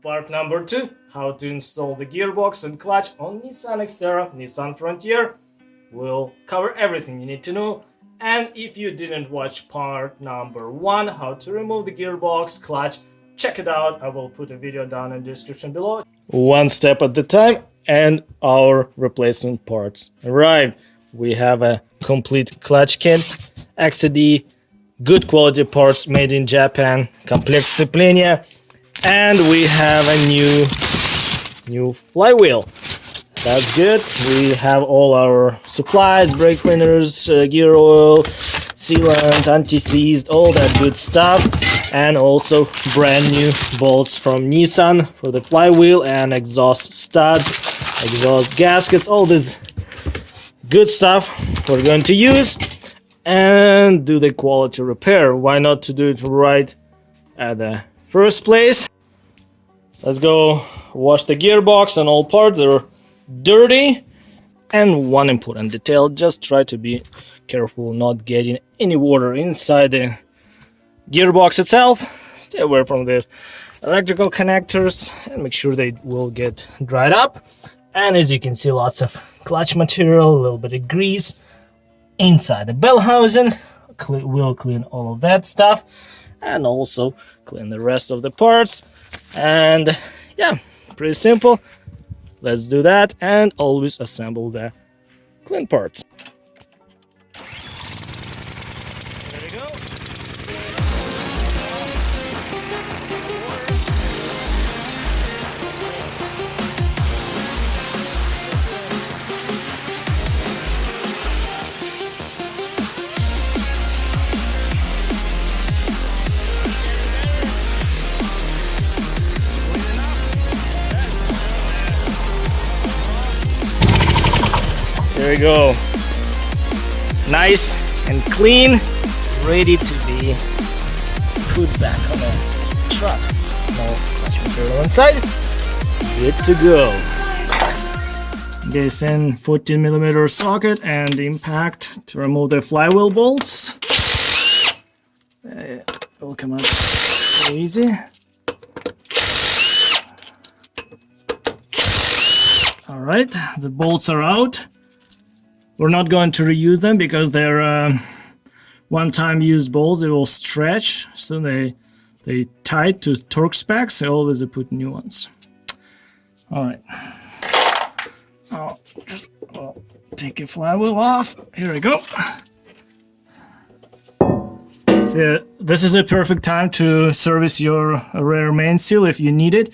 Part number 2, how to install the gearbox and clutch on Nissan XTERRA, Nissan Frontier. We'll cover everything you need to know. And if you didn't watch part number 1, how to remove the gearbox, clutch, check it out. I will put a video down in the description below. One step at a time, and our replacement parts arrive. We have a complete clutch kit, XTD, good quality parts made in Japan, complete sceplenia. And we have a new flywheel. That's good. We have all our supplies, brake cleaners, gear oil, sealant, anti-seize, all that good stuff. And also brand new bolts from Nissan for the flywheel and exhaust studs, exhaust gaskets, all this good stuff we're going to use and do the quality repair. Why not to do it right at the first place? Let's go wash the gearbox and all parts. They're dirty. And one important detail, just try to be careful not getting any water inside the gearbox itself. Stay away from the electrical connectors and make sure they will get dried up. And as you can see, lots of clutch material, a little bit of grease inside the bell housing. We'll clean all of that stuff and also clean the rest of the parts. And yeah, pretty simple. Let's do that and always assemble the clean parts. There we go. There we go. Nice and clean, ready to be put back on the truck. No clutch material inside. Good to go. This in 14mm socket and impact to remove the flywheel bolts. It will come out easy. All right, the bolts are out. We're not going to reuse them because they're one-time used bolts. They will stretch, so they tight to torque specs. I always put new ones. All right. I'll take a flywheel off. Here we go. This is a perfect time to service your rear main seal if you need it.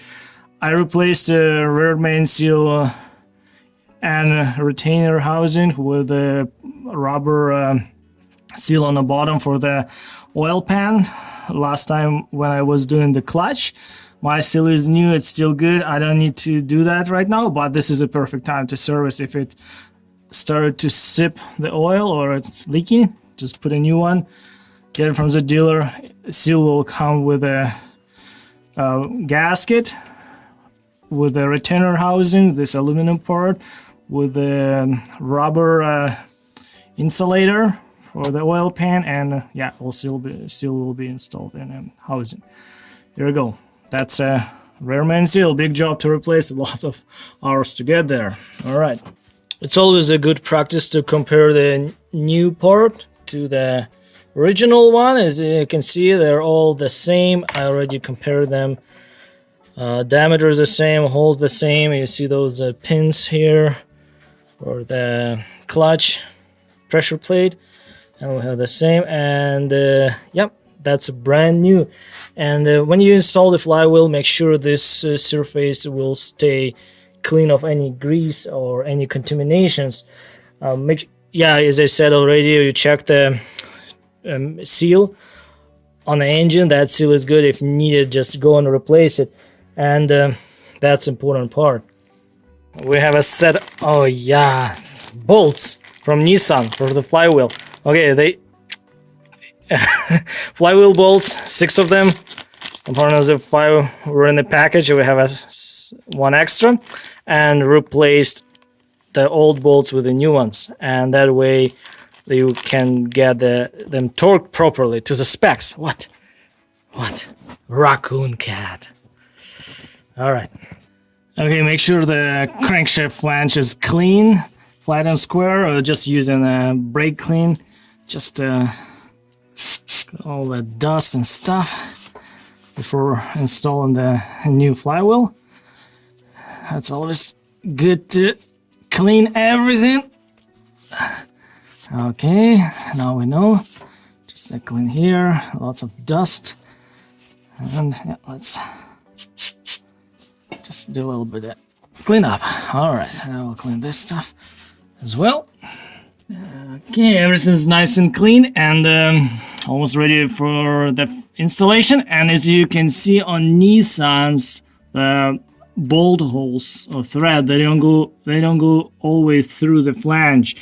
I replaced the rear main seal and retainer housing with a rubber seal on the bottom for the oil pan. Last time when I was doing the clutch, my seal is new, it's still good. I don't need to do that right now, but this is a perfect time to service. If it started to sip the oil or it's leaking, just put a new one, get it from the dealer. Seal will come with a gasket with the retainer housing, this aluminum part, with the rubber insulator for the oil pan, and yeah, seal will be installed in a housing. Here we go. That's a rear main seal. Big job to replace, lots of hours to get there. All right. It's always a good practice to compare the new part to the original one. As you can see, they're all the same. I already compared them. Diameter is the same, holes the same. You see those pins here for the clutch pressure plate, and we'll have the same. And yep, that's brand new. And when you install the flywheel, make sure this surface will stay clean of any grease or any contaminations. Yeah, as I said already, you check the seal on the engine. That seal is good. If needed, just go and replace it. And that's important part. We have a set, oh yes, bolts from Nissan for the flywheel. Okay, they flywheel bolts, 6 of them. Components of 5 were in the package. We have one extra, and replaced the old bolts with the new ones. And that way, you can get them torqued properly to the specs. What? Raccoon cat. All right. Okay, make sure the crankshaft flange is clean, flat and square, or just using a brake clean. Just all the dust and stuff before installing the new flywheel. That's always good to clean everything. Okay, now we know. Just to clean here, lots of dust. And yeah, let's just do a little bit of cleanup. Alright, I will clean this stuff as well. Okay, everything's nice and clean and almost ready for the installation. And as you can see on Nissan's bolt holes or thread, they don't go all the way through the flange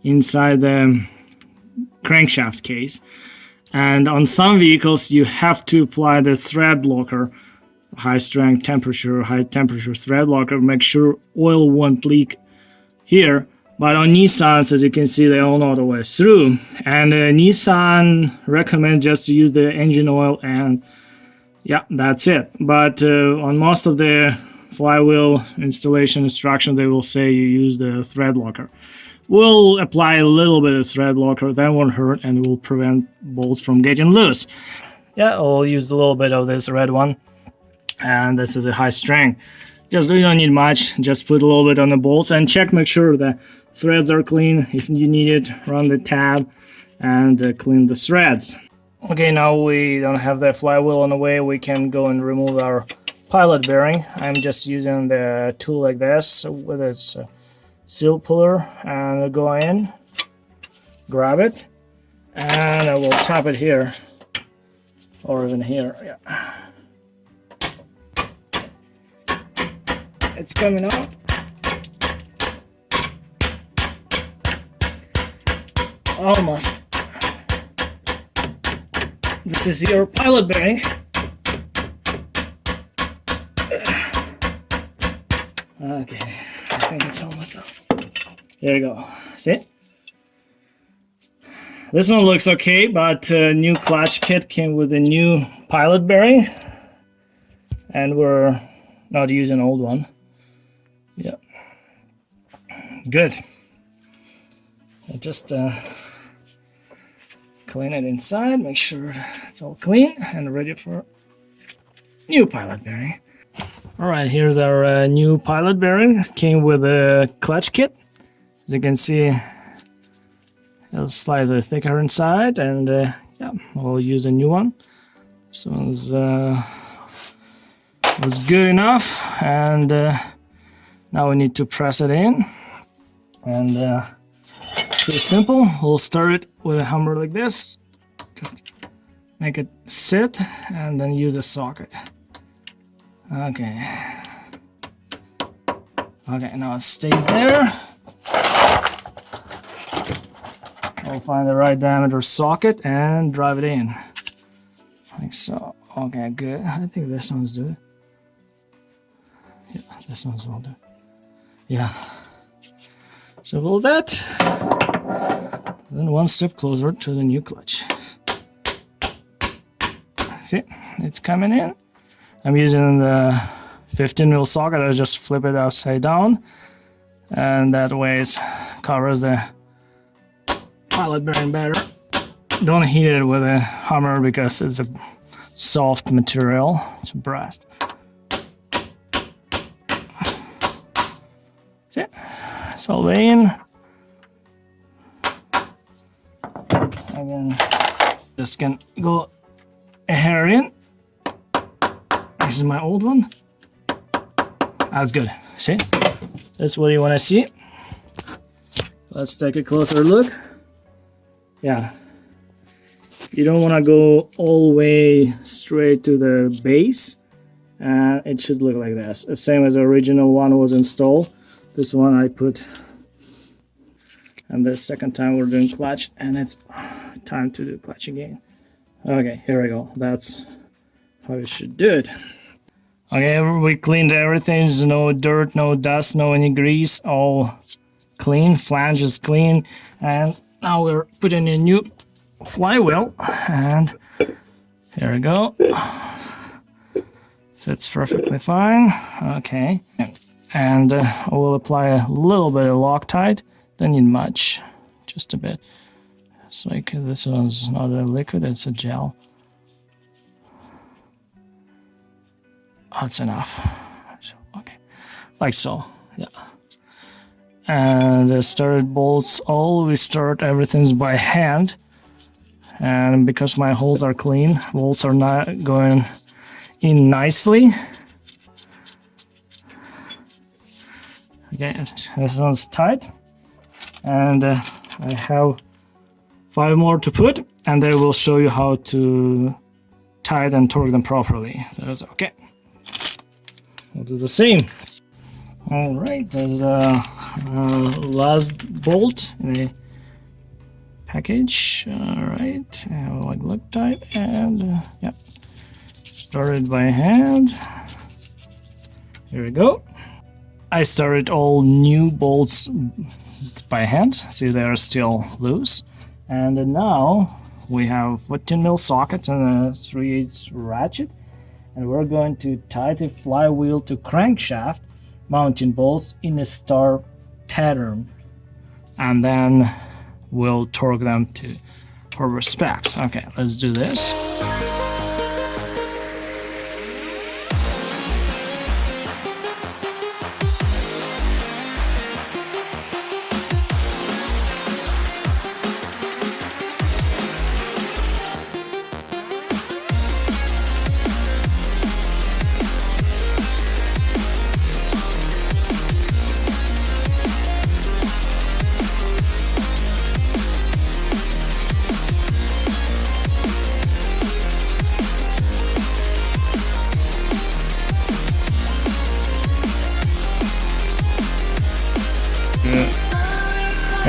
inside the crankshaft case. And on some vehicles you have to apply the thread locker, high temperature thread locker, make sure oil won't leak here. But on Nissans, as you can see, they all know the way through. And Nissan recommends just to use the engine oil, and yeah, that's it. But on most of the flywheel installation instructions, they will say you use the thread locker. We'll apply a little bit of thread locker, that won't hurt, and will prevent bolts from getting loose. Yeah, I'll use a little bit of this red one, and this is a high strength. Just you don't need much, just put a little bit on the bolts and check, make sure the threads are clean. If you need it, run the tab and clean the threads. Okay, now we don't have the flywheel on the way, we can go and remove our pilot bearing. I'm just using the tool like this with its seal puller, and I'll go in, grab it, and I will tap it here, or even here. Yeah. It's coming out. Almost. This is your pilot bearing. Okay, I think it's almost out. There you go. See? This one looks okay, but new clutch kit came with a new pilot bearing, and we're not using an old one. Yeah. Good. I'll just clean it inside, make sure it's all clean and ready for new pilot bearing. Alright, here's our new pilot bearing. Came with a clutch kit. As you can see, it's slightly thicker inside, and yeah, we'll use a new one. This one's was good enough, and now we need to press it in. And pretty simple. We'll start it with a hammer like this. Just make it sit, and then use a socket. Okay. Okay, now it stays there. I'll find the right diameter socket and drive it in. Like so. Okay, good. I think this one's good. Yeah, this one's will do. Yeah. So with that, then one step closer to the new clutch. See, it's coming in. I'm using the 15mm socket. I just flip it upside down, and that way it covers the pilot bearing better. Don't heat it with a hammer because it's a soft material. It's brass. See, it's all in. Again, just can go a hair in. This is my old one. That's good. See? That's what you want to see. Let's take a closer look. Yeah. You don't want to go all the way straight to the base. It should look like this. The same as the original one was installed. This one I put. And the second time we're doing clutch. And it's time to do clutch again. Okay, here we go. That's how you should do it. Okay, we cleaned everything. There's no dirt, no dust, no any grease. All clean. Flange is clean. And now we're putting in a new flywheel. And here we go. Fits perfectly fine. Okay. And we'll apply a little bit of Loctite. Don't need much, just a bit. It's like this one's not a liquid, it's a gel. That's enough. Okay, like so, yeah. And the started bolts, always start everything's by hand. And because my holes are clean, bolts are not going in nicely. Okay, this one's tight. And I have 5 more to put, and they will show you how to tighten and torque them properly. So that's okay. We'll do the same. All right, there's a last bolt in a package. All right, I have like Loctite and yeah, started by hand. Here we go. I started all new bolts by hand. See, they are still loose. And now we have 14mm socket and a 3/8 ratchet. And we're going to tie the flywheel to crankshaft mounting bolts in a star pattern. And then we'll torque them to proper specs. Okay, let's do this.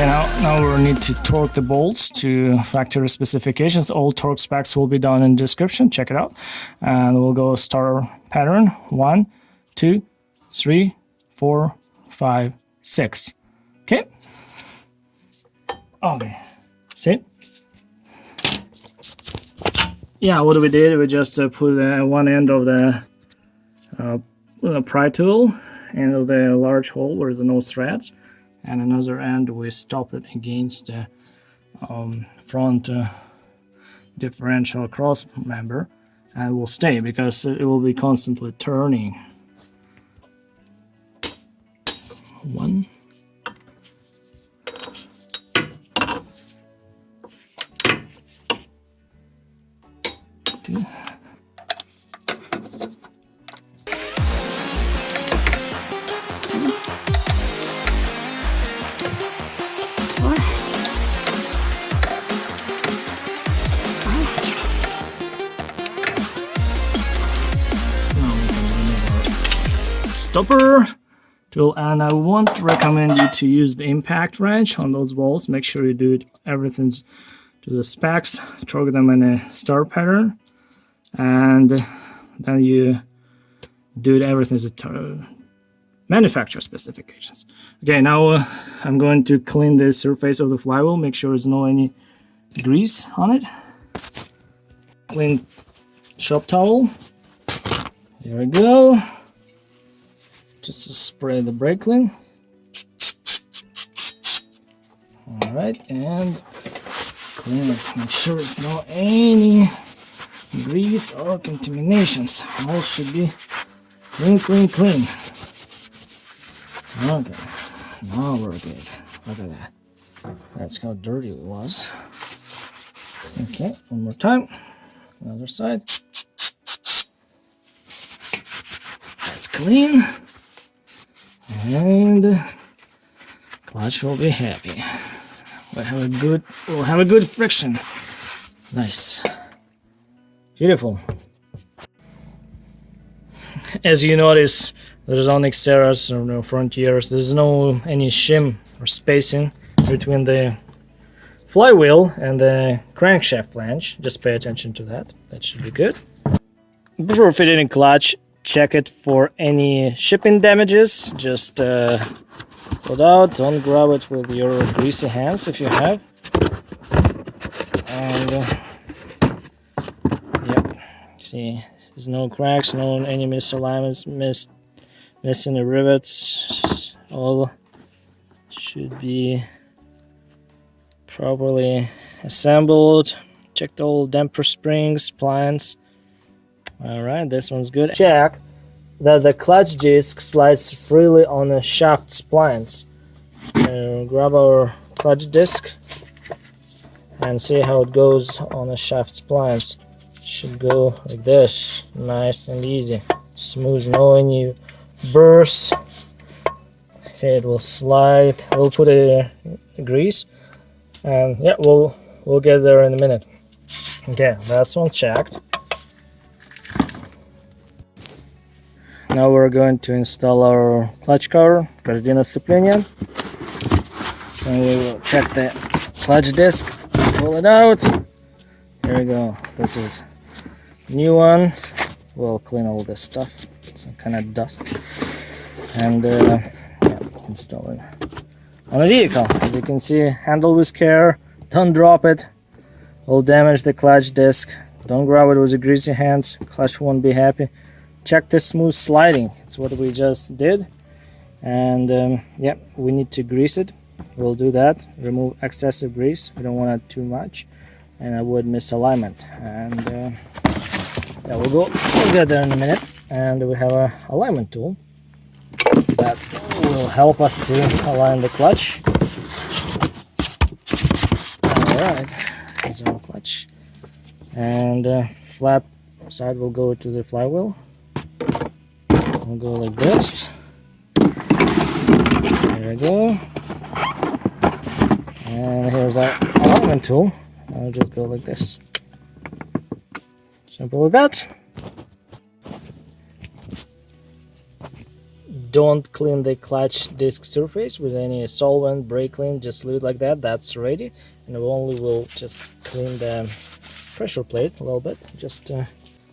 And now we need to torque the bolts to factory specifications. All torque specs will be down in the description. Check it out. And we'll go star pattern. 1, 2, 3, 4, 5, 6. Okay. Okay. See? Yeah, what we did, we just put one end of the pry tool into the large hole where there's no threads. And another end we stop it against the front differential cross member, and it will stay because it will be constantly turning. 1, 2. Stopper tool, and I won't recommend you to use the impact wrench on those bolts. Make sure you do it everything's to the specs, torque them in a star pattern, and then you do it everything to manufacturer specifications. Okay, now I'm going to clean the surface of the flywheel, make sure there's no any grease on it. Clean shop towel. There we go. Just to spray the brake clean. All right, and clean it. Make sure there's no any grease or contaminations. All should be clean, clean, clean. Okay, now we're good. Look at that. That's how dirty it was. Okay, one more time. Other side. That's clean. And clutch will be happy. We'll have a good friction. Nice. Beautiful. As you notice, there's on XTERRAs or no Frontiers, there's no any shim or spacing between the flywheel and the crankshaft flange. Just pay attention to that. That should be good. Before fitting a clutch, check it for any shipping damages. Just pull it out. Don't grab it with your greasy hands if you have. And yep, see, There's no cracks, no any misalignments, missing the rivets. All should be properly assembled. Checked all damper springs, pliants. Alright, this one's good. Check that the clutch disc slides freely on the shaft splines. Grab our clutch disc and see how it goes on the shaft splines. Should go like this, nice and easy, smooth, no any bursts. See, it will slide. We'll put a grease, and yeah, we'll get there in a minute. Okay, that's one checked. Now we're going to install our clutch cover, Cortina Sceplenia. So we will check the clutch disc, pull it out. Here we go. This is new one. We'll clean all this stuff, some kind of dust, and yeah, install it on a vehicle. As you can see, handle with care, don't drop it, will damage the clutch disc. Don't grab it with your greasy hands, clutch won't be happy. Check the smooth sliding, it's what we just did, and yeah, we need to grease it. We'll do that, remove excessive grease, we don't want it too much, and avoid misalignment. And yeah, we'll get there in a minute. And we have a alignment tool that will help us to align the clutch. Alright, here's our clutch, and flat side will go to the flywheel. We'll go like this. There we go. And here's our alignment tool. I'll just go like this. Simple as that. Don't clean the clutch disc surface with any solvent, brake clean, just leave it like that. That's ready. And we only will just clean the pressure plate a little bit. Just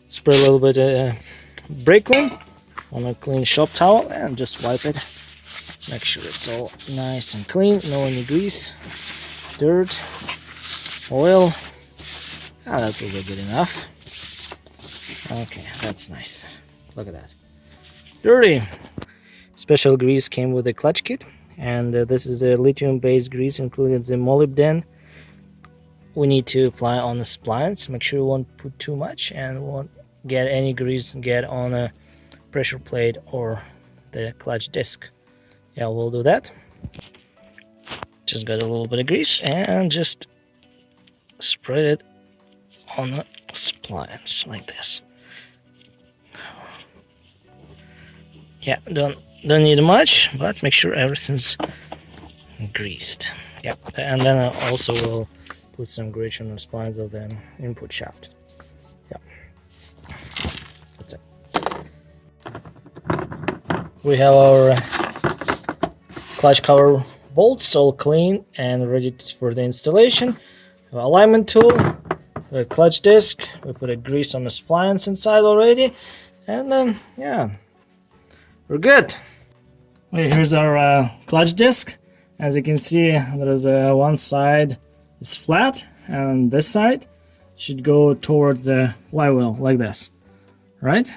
spray a little bit brake clean on a clean shop towel and just wipe it. Make sure it's all nice and clean, no any grease, dirt, oil. That's will be good enough. Okay, that's nice. Look at that. Dirty. Special grease came with the clutch kit, and this is a lithium-based grease, including the molybdenum. We need to apply on the splines. Make sure you won't put too much and won't get any grease get on a pressure plate or the clutch disc. Yeah, we'll do that. Just got a little bit of grease and just spread it on the splines like this. Yeah, don't need much, but make sure everything's greased. Yeah, and then I also will put some grease on the splines of the input shaft. Yeah, that's it. We have our clutch cover bolts all clean and ready for the installation. Alignment tool, the clutch disc. We put a grease on the splines inside already, and yeah, we're good. Okay, here's our clutch disc. As you can see, there's one side is flat, and this side should go towards the flywheel like this, right?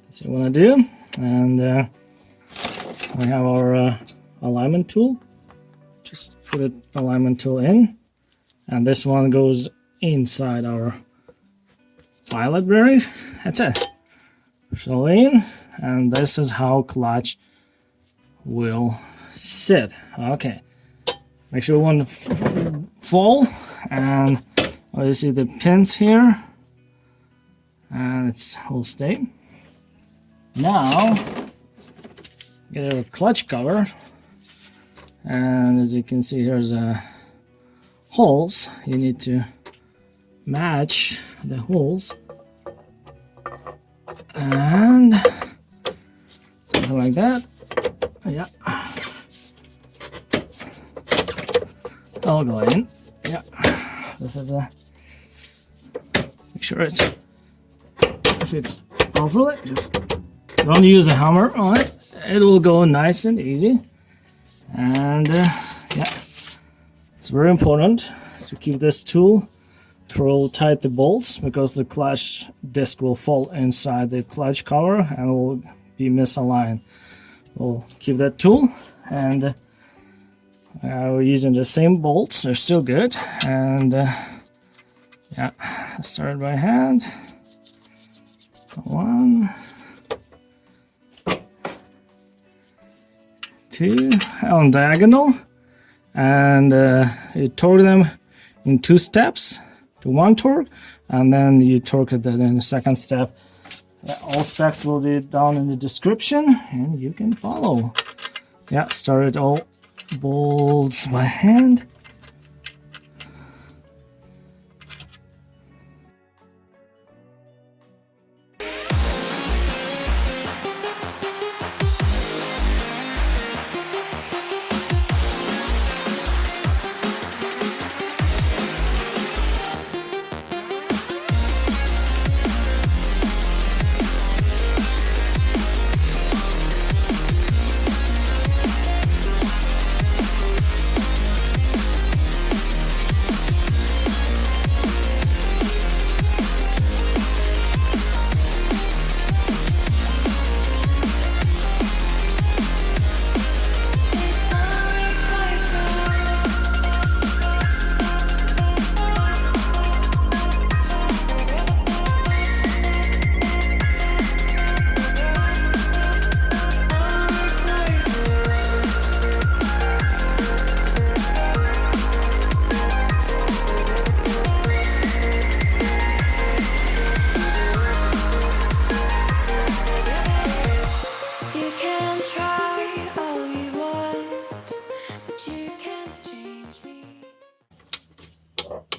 That's what you want to do, and we have our alignment tool. Just put an alignment tool in, and this one goes inside our pilot bearing. That's it. So in, and this is how clutch will sit. Okay, make sure it won't fall, and you see the pins here, and it's will stay. Now get our clutch cover, and as you can see, here's holes. You need to match the holes, and something like that. Yeah, I'll go in. Yeah, this is make sure it fits properly. Just don't use a hammer on it. It will go nice and easy. And yeah, it's very important to keep this tool We'll tighten the bolts because the clutch disc will fall inside the clutch cover and will be misaligned. We'll keep that tool, and we're using the same bolts. They're still good, and yeah, I started by hand. 1, 2 on diagonal, and you torque them in 2 steps to 1 torque, and then you torque it in the second step. All specs will be down in the description, and you can follow. Yeah, started all bolts by hand.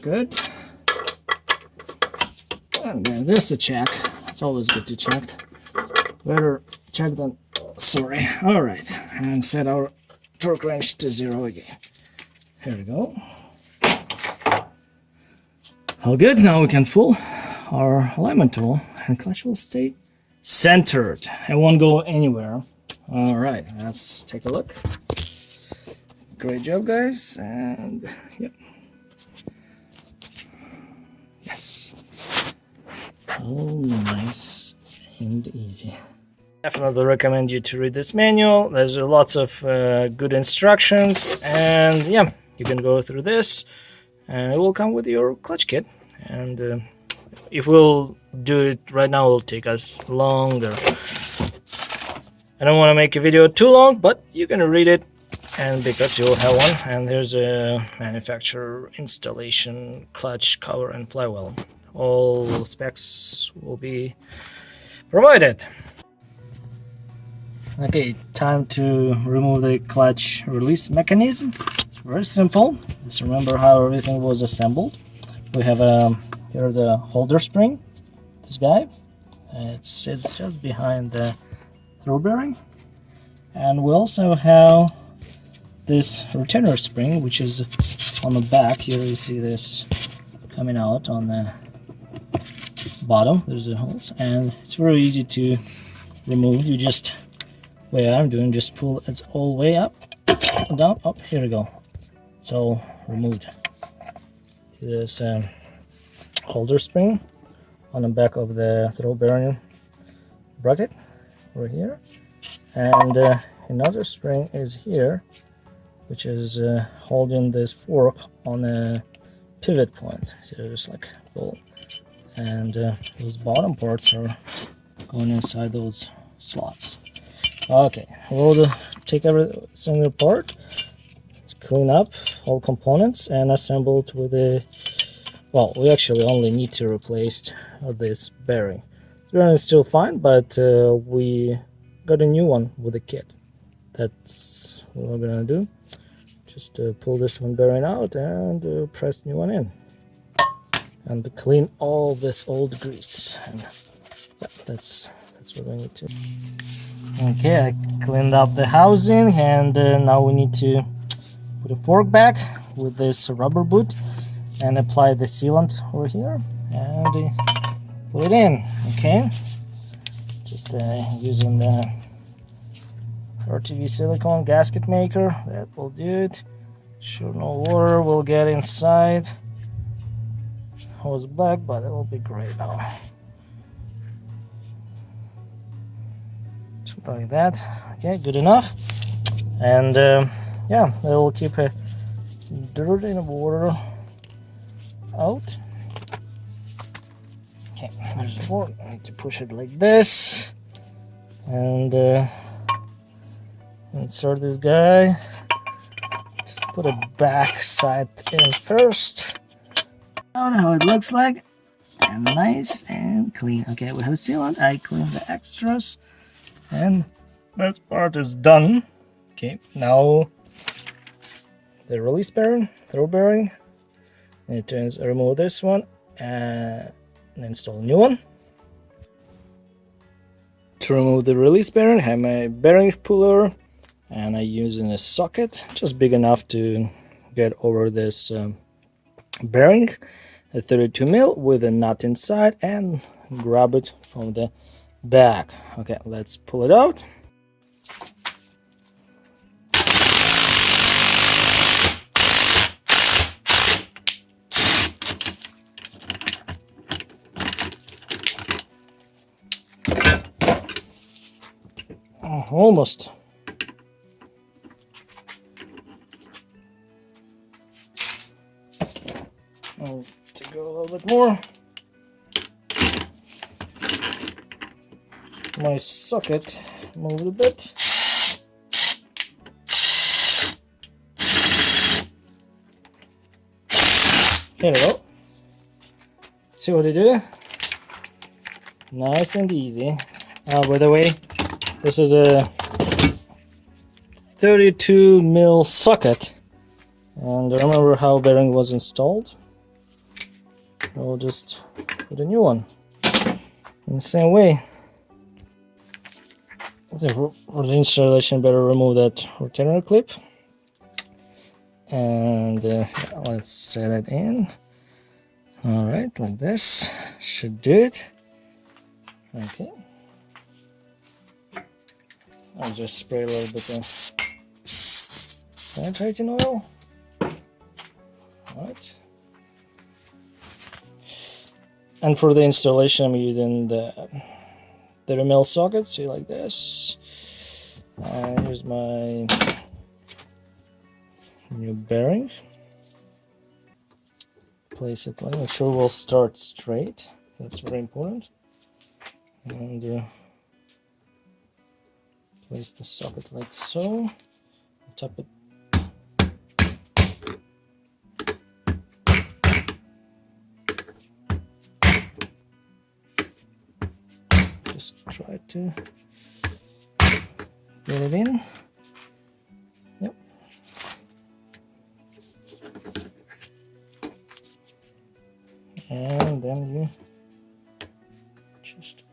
Good. And then there's the check. It's always good to check. Better check than sorry. Alright, and set our torque wrench to 0 again. Here we go. All good. Now we can pull our alignment tool, and clutch will stay centered. It won't go anywhere. Alright, let's take a look. Great job, guys. And yep. Yes. Oh, nice and easy. Definitely recommend you to read this manual. There's lots of good instructions, and yeah, you can go through this, and it will come with your clutch kit. And if we'll do it right now, it will take us longer. I don't want to make a video too long, but you can read it, and because you'll have one. And there's a manufacturer, installation, clutch, cover, and flywheel. All specs will be provided. Okay, time to remove the clutch release mechanism. It's very simple. Just remember how everything was assembled. We have here the holder spring, this guy. It sits just behind the throw bearing. And we also have this retainer spring, which is on the back. Here you see this coming out on the bottom. There's the holes, and it's very easy to remove. You just, way I'm doing, just pull it all the way up, down, up. Here we go. It's all removed. To this holder spring on the back of the throw bearing bracket over here, and another spring is here, which is holding this fork on a pivot point. So just like bolt, and those bottom parts are going inside those slots. Okay, we'll take every single part, clean up all components, and assemble it with a, well, we actually only need to replace this bearing. This bearing is still fine, but we got a new one with a kit. That's what we're gonna do. Just pull this one bearing out and press new one in, and clean all this old grease. And yeah, that's what we need to. Okay, I cleaned up the housing, and now we need to put a fork back with this rubber boot and apply the sealant over here and put it in. Okay, just using the RTV silicone gasket maker, that will do it. Sure, no water will get inside. was black, but it will be gray now. Something like that. Okay, good enough. And yeah, it will keep dirt and water out. Okay, there's the board. I need to push it like this, and insert this guy. Just put a back side in first. I don't know how it looks like, and nice and clean. Okay, we have sealant. I clean the extras, and that part is done. Okay, now the release bearing, throw bearing. I need to remove this one and install a new one. To remove the release bearing, I have my bearing puller, and I using a socket just big enough to get over this bearing, a 32 mil with a nut inside, and grab it from the back. Okay, let's pull it out. Almost. I'll to go a little bit more. My socket moved a bit. Here we go. See what I do? Nice and easy. By the way, this is a 32 mil socket, and remember how bearing was installed. I'll just put a new one in the same way. So for the installation, better remove that retainer clip, and let's set it in. All right, like this should do it. Okay. I'll just spray a little bit of penetrating oil. Alright. And for the installation, I'm using the 30 mil socket, see, like this. Here's my new bearing. Place it, make sure we'll start straight. That's very important. And place the socket like so, tap it. Just try to get it in. Yep. And then you just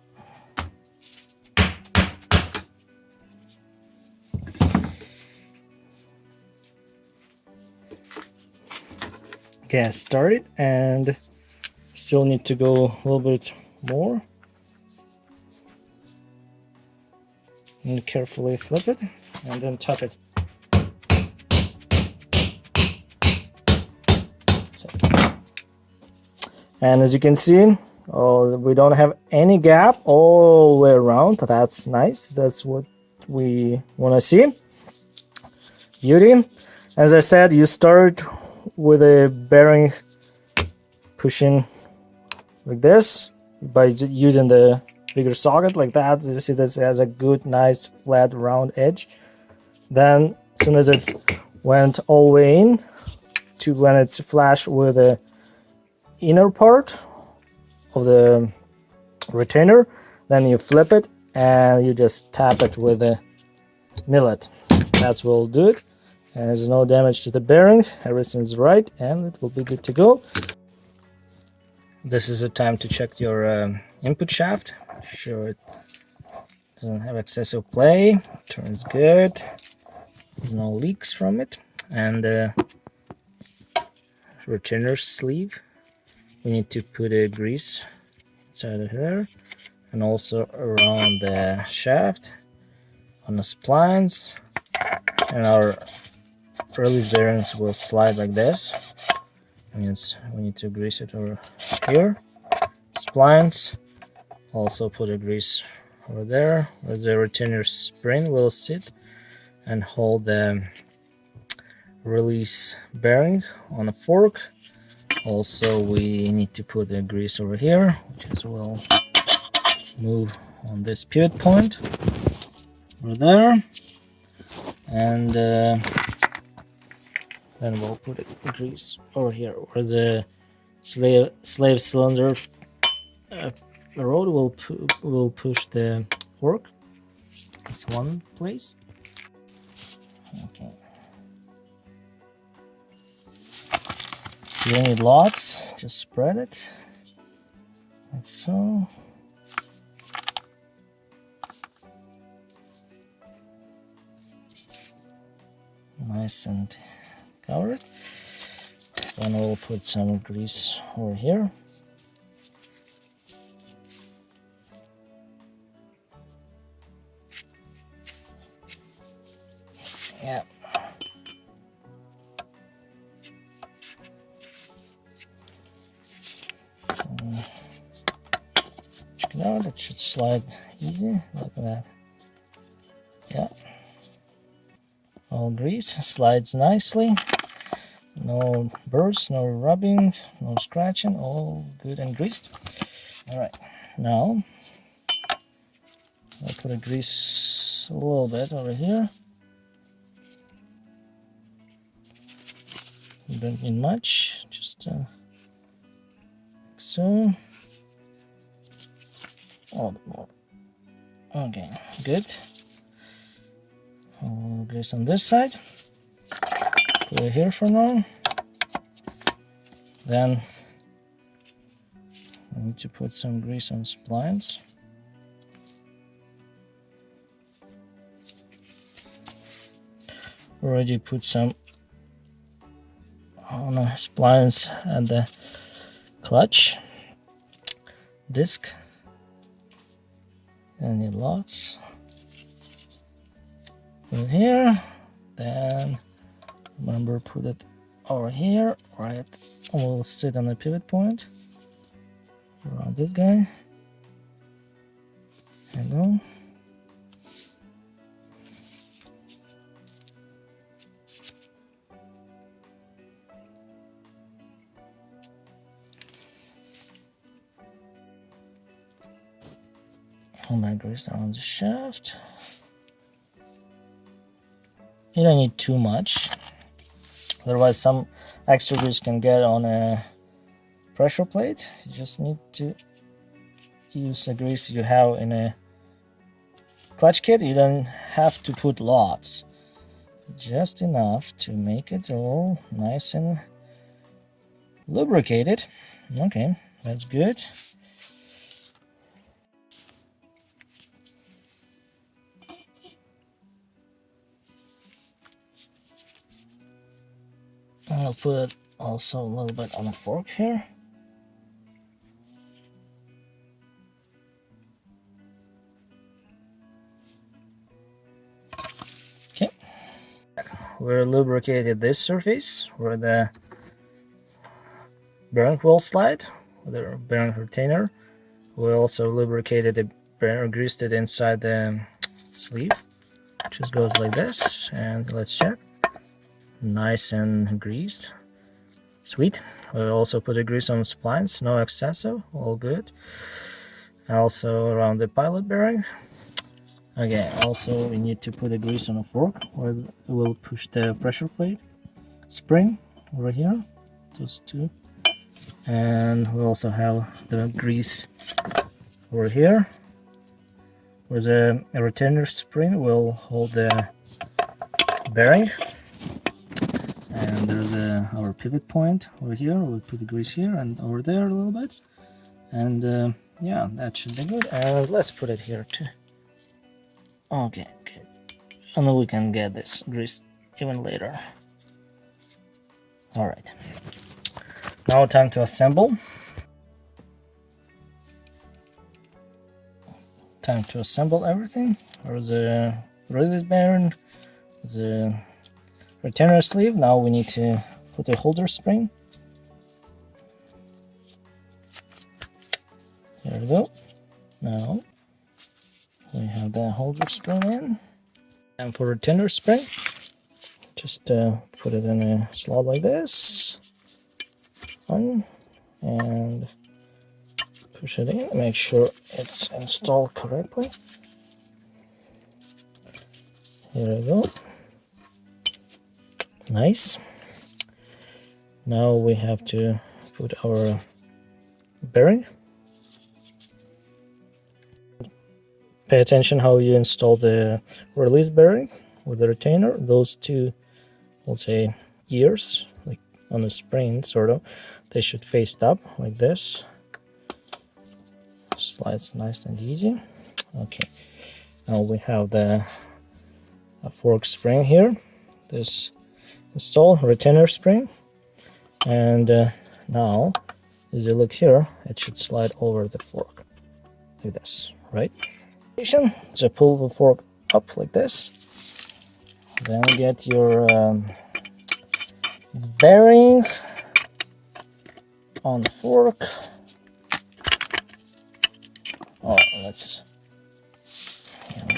get started, and still need to go a little bit more and carefully flip it and then tap it. So. And as you can see, we don't have any gap all the way around. That's nice. That's what we want to see. Beauty. As I said, you start with a bearing pushing like this by using the bigger socket like that. You see this has a good, nice, flat, round edge. Then as soon as it's went all the way in to when it's flush with the inner part of the retainer, then you flip it and you just tap it with a millet. That's what will do it. And there's no damage to the bearing, everything's right, and it will be good to go. This is a time to check your input shaft. Make sure it doesn't have excessive play, turns good, there's no leaks from it. And retainer sleeve, we need to put a grease inside of there, and also around the shaft, on the splines, and our release bearings will slide like this. Means we need to grease it over here. Splines, also put a grease over there where the retainer spring will sit and hold the release bearing on a fork. Also we need to put a grease over here, which is will move on this pivot point over there, and then we'll put a grease over here where the slave cylinder rod will push the fork. It's one place. Okay. You need lots, just spread it like so. Nice and covered. Then we'll put some grease over here. Yeah. Now that should slide easy, like that. Yeah. All grease slides nicely. No burrs, no rubbing, no scratching, all good and greased. Alright, now I'll put a grease a little bit over here. You don't need much, just like so. A little bit more. Okay, good. I'll grease on this side. Put it here for now. Then I need to put some grease on splines. Already put some on the splines and the clutch disc. I need lots. Put it here. Then remember, put it over here, right? We'll sit on the pivot point around this guy. And go. All my grease around the shaft. You don't need too much, otherwise some extra grease can get on a pressure plate. You just need to use the grease you have in a clutch kit. You don't have to put lots, just enough to make it all nice and lubricated. Okay, that's good. I'll put also a little bit on a fork here. Okay. We lubricated this surface where the bearing will slide with the bearing retainer. We also lubricated the bearing, greased it inside the sleeve. Just goes like this, and let's check. Nice and greased. Sweet. We also put a grease on splines, no excessive, all good. Also around the pilot bearing. Okay, also we need to put a grease on a fork where we'll push the pressure plate spring over here, those two. And we also have the grease over here where the retainer spring will hold the bearing. And there's our pivot point over here. We'll put the grease here and over there a little bit. And yeah, that should be good. And let's put it here too. Okay, good. And we can get this grease even later. Alright. Now time to assemble. Time to assemble everything. There's the release bearing, the retainer sleeve. Now we need to put a holder spring There we go. Now we have the holder spring in. And for retainer spring, just put it in a slot like this. On and push it in. Make sure it's installed correctly. Here we go. Nice. Now we have to put our bearing. Pay attention how you install the release bearing with the retainer. Those two, let's say, ears, like on the spring, sort of, they should face up like this. Slides nice and easy. Okay, now we have the fork spring here. This install retainer spring, and now as you look here, it should slide over the fork like this, right? So pull the fork up like this, then get your bearing on the fork. Oh, let's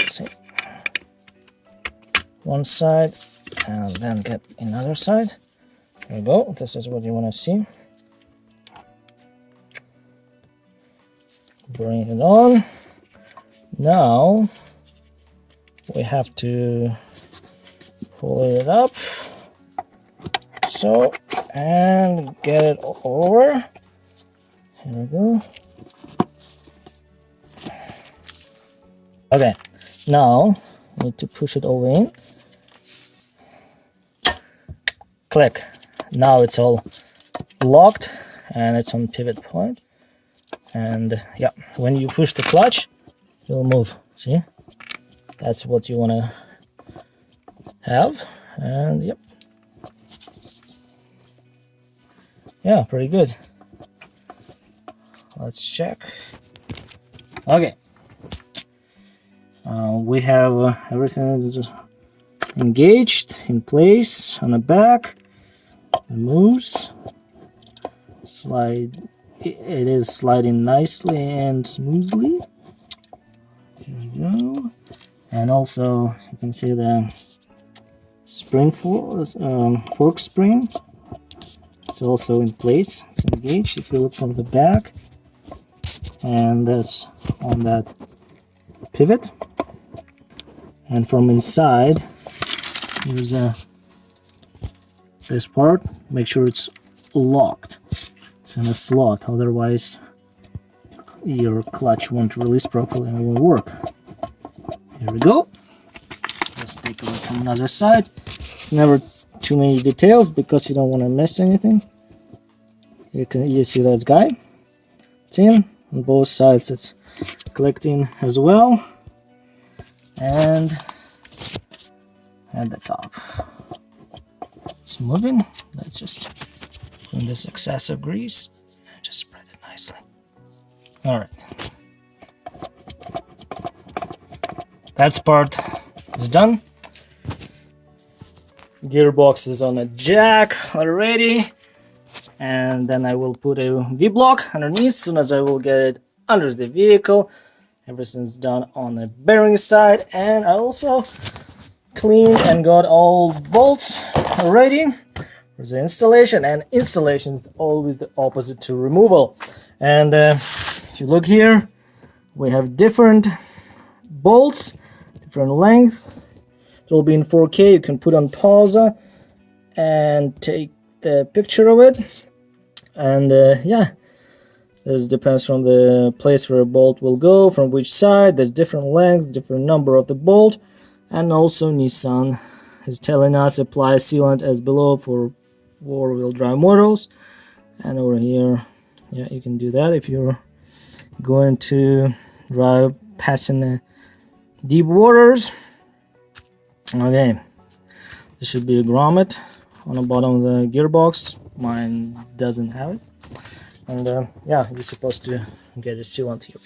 see, one side and then get another side. There we go. This is what you want to see. Bring it on. Now we have to pull it up, so, and get it over. Here we go. Okay, now I need to push it over in. Click. Now it's all locked and it's on pivot point. And yeah, when you push the clutch, it'll move. See? That's what you want to have. And yep. Yeah, pretty good. Let's check. Okay. We have everything is engaged in place on the back. It moves. Slide. It is sliding nicely and smoothly. Here we go. And also you can see the spring fork spring. It's also in place. It's engaged. If you look from the back, and that's on that pivot. And from inside, here's this part. Make sure it's locked. It's in a slot, otherwise your clutch won't release properly and won't work. Here we go. Let's take a look from another side. It's never too many details because you don't want to miss anything. You see that guy? It's in on both sides. It's collecting as well. And at the top, it's moving. Let's just clean this excessive grease and just spread it nicely. All right, that part is done. Gearbox is on a jack already, and then I will put a V-block underneath as soon as I will get it under the vehicle. Everything's done on the bearing side, and I also cleaned and got all bolts ready for the installation. And installation is always the opposite to removal. And if you look here, we have different bolts, different length. It will be in 4K. You can put on pause and take the picture of it. And yeah. This depends from the place where a bolt will go, from which side. There's different lengths, different number of the bolt. And also Nissan is telling us apply sealant as below for four-wheel drive models. And over here, yeah, you can do that if you're going to drive passing the deep waters. Okay, there should be a grommet on the bottom of the gearbox. Mine doesn't have it. And yeah, you're supposed to get a sealant here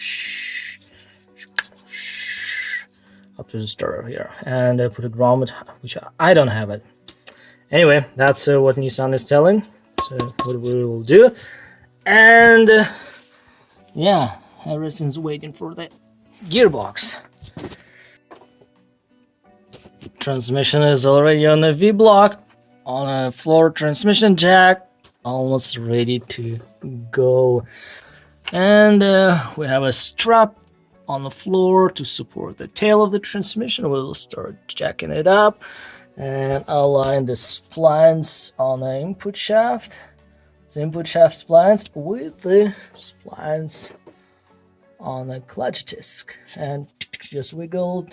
up to the starter here, and put a grommet, which I don't have it. Anyway, that's what Nissan is telling. So what we will do, and yeah, everything's waiting for the gearbox. Transmission is already on a V-block, on a floor transmission jack, almost ready to go. And we have a strap on the floor to support the tail of the transmission. We'll start jacking it up and align the splines on the input shaft. The input shaft splines with the splines on the clutch disc, and just wiggle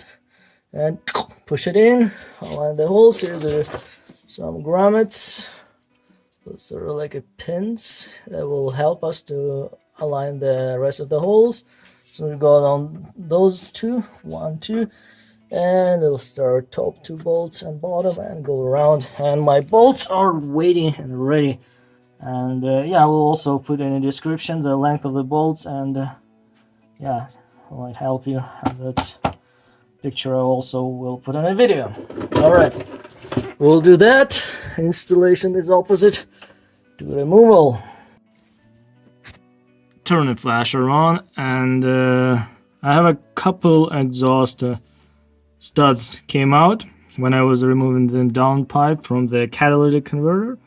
and push it in, align the holes. Here's some grommets. Those are like a pins that will help us to align the rest of the holes. So we go on those two, 1, 2, and it'll start top 2 bolts and bottom and go around. And my bolts are waiting and ready. And yeah, we'll also put in the description the length of the bolts, and yeah, it might help you. And that picture I also will put in a video. Alright, we'll do that. Installation is opposite to removal. Turn the flasher on, and I have a couple exhaust studs came out when I was removing the downpipe from the catalytic converter,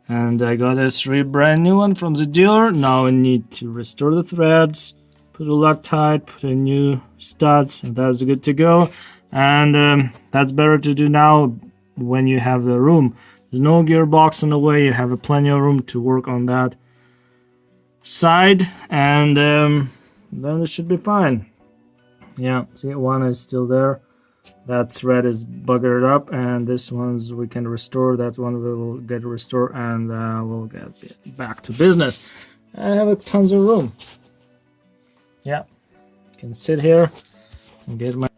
and I got a 3 brand new one from the dealer. Now I need to restore the threads, put a Loctite, put a new studs, and that's good to go. And that's better to do now when you have the room. There's no gearbox in the way, you have plenty of room to work on that side, and then it should be fine. Yeah, see, one is still there. That thread is buggered up, and this one's we can restore. That one will get restored, and we'll get back to business. I have tons of room. Yeah, can sit here and get my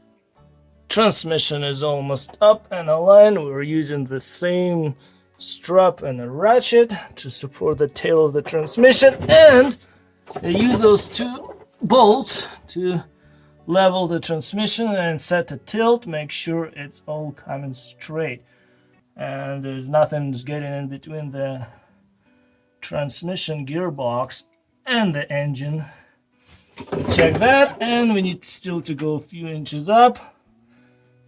transmission is almost up and aligned. We're using the same strap and a ratchet to support the tail of the transmission, and I use those 2 bolts to level the transmission and set the tilt, make sure it's all coming straight and there's nothing getting in between the transmission gearbox and the engine. So check that, and we need still to go a few inches up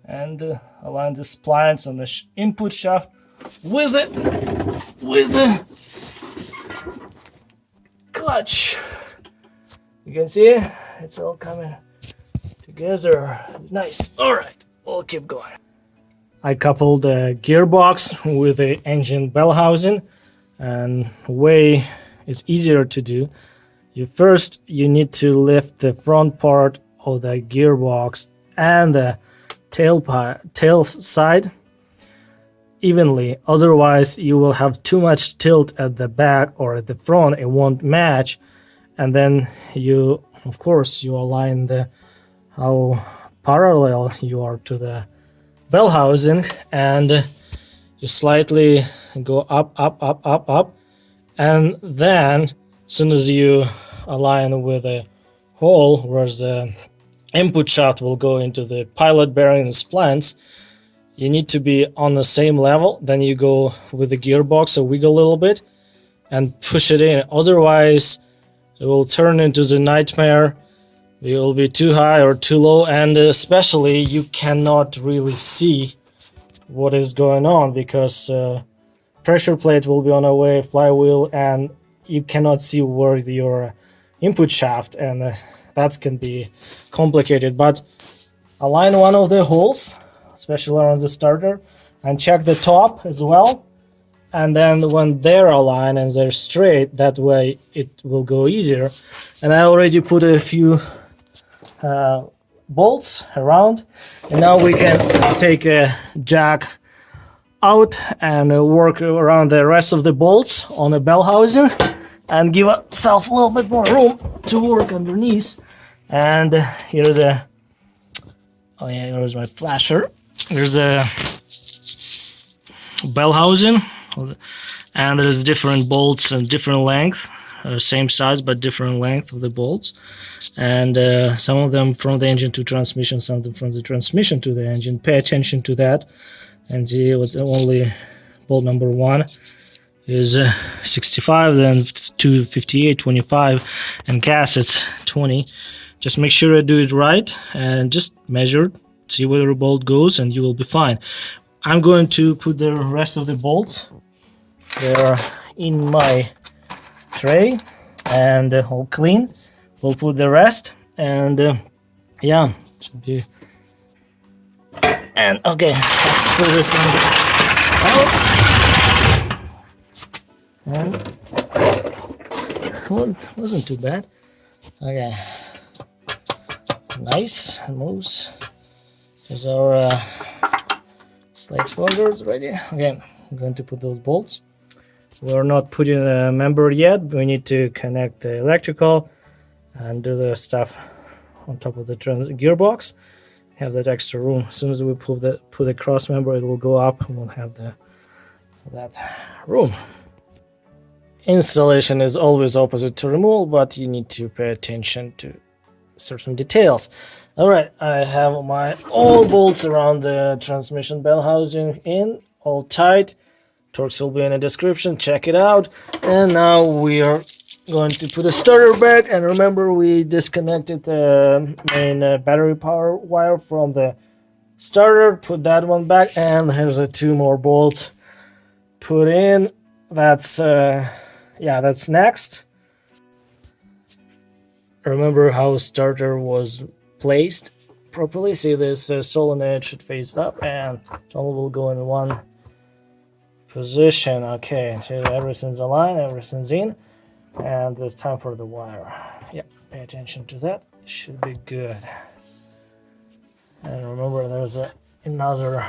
and align the splines on the input shaft with the clutch. You can see it's all coming together. Nice. All right, we'll keep going. I coupled the gearbox with the engine bell housing, and way it's easier to do. You need to lift the front part of the gearbox and the tail side evenly, otherwise you will have too much tilt at the back or at the front. It won't match, and then you align how parallel you are to the bell housing, and you slightly go up, and then as soon as you align with a hole where the input shaft will go into the pilot bearing and splines, you need to be on the same level. Then you go with the gearbox, so wiggle a little bit and push it in. Otherwise, it will turn into the nightmare. It will be too high or too low, and especially you cannot really see what is going on because pressure plate will be on the way, flywheel, and you cannot see where your input shaft, and that can be complicated. But align one of the holes, especially around the starter, and check the top as well, and then when they're aligned and they're straight, that way it will go easier. And I already put a few bolts around, and now we can take a jack out and work around the rest of the bolts on the bell housing and give ourselves a little bit more room to work underneath. And here's here's my flasher. There's a bell housing, and there's different bolts and different length, same size but different length of the bolts, and some of them from the engine to transmission, some of them from the transmission to the engine. Pay attention to that and see what's only bolt number 1 is 65, then 258, 25, and Gusset's 20. Just make sure you do it right and just measure, see where the bolt goes, and you will be fine. I'm going to put the rest of the bolts. They're in my tray and all clean. We'll put the rest, and yeah, should be. And okay, let's put this one out. And well, it wasn't too bad. Okay, nice, it moves. There's our slave cylinders ready. Okay, I'm going to put those bolts. We're not putting a member yet. We need to connect the electrical and do the stuff on top of the gearbox. Have that extra room. As soon as we put the Crossmember, it will go up and we'll have that room. Installation is always opposite to removal, but you need to pay attention to certain details. Alright, I have my all bolts around the transmission bell housing in, all tight. Torques will be in the description, check it out. And now we are going to put a starter back, and remember we disconnected the main battery power wire from the starter. Put that one back, and here's the 2 more bolts put in. That's yeah, that's next. Remember how starter was placed properly. See, this solenoid should face up and it will go in one position. Okay, so everything's aligned, everything's in, and it's time for the wire. Yeah, pay attention to that. Should be good. And remember, there's another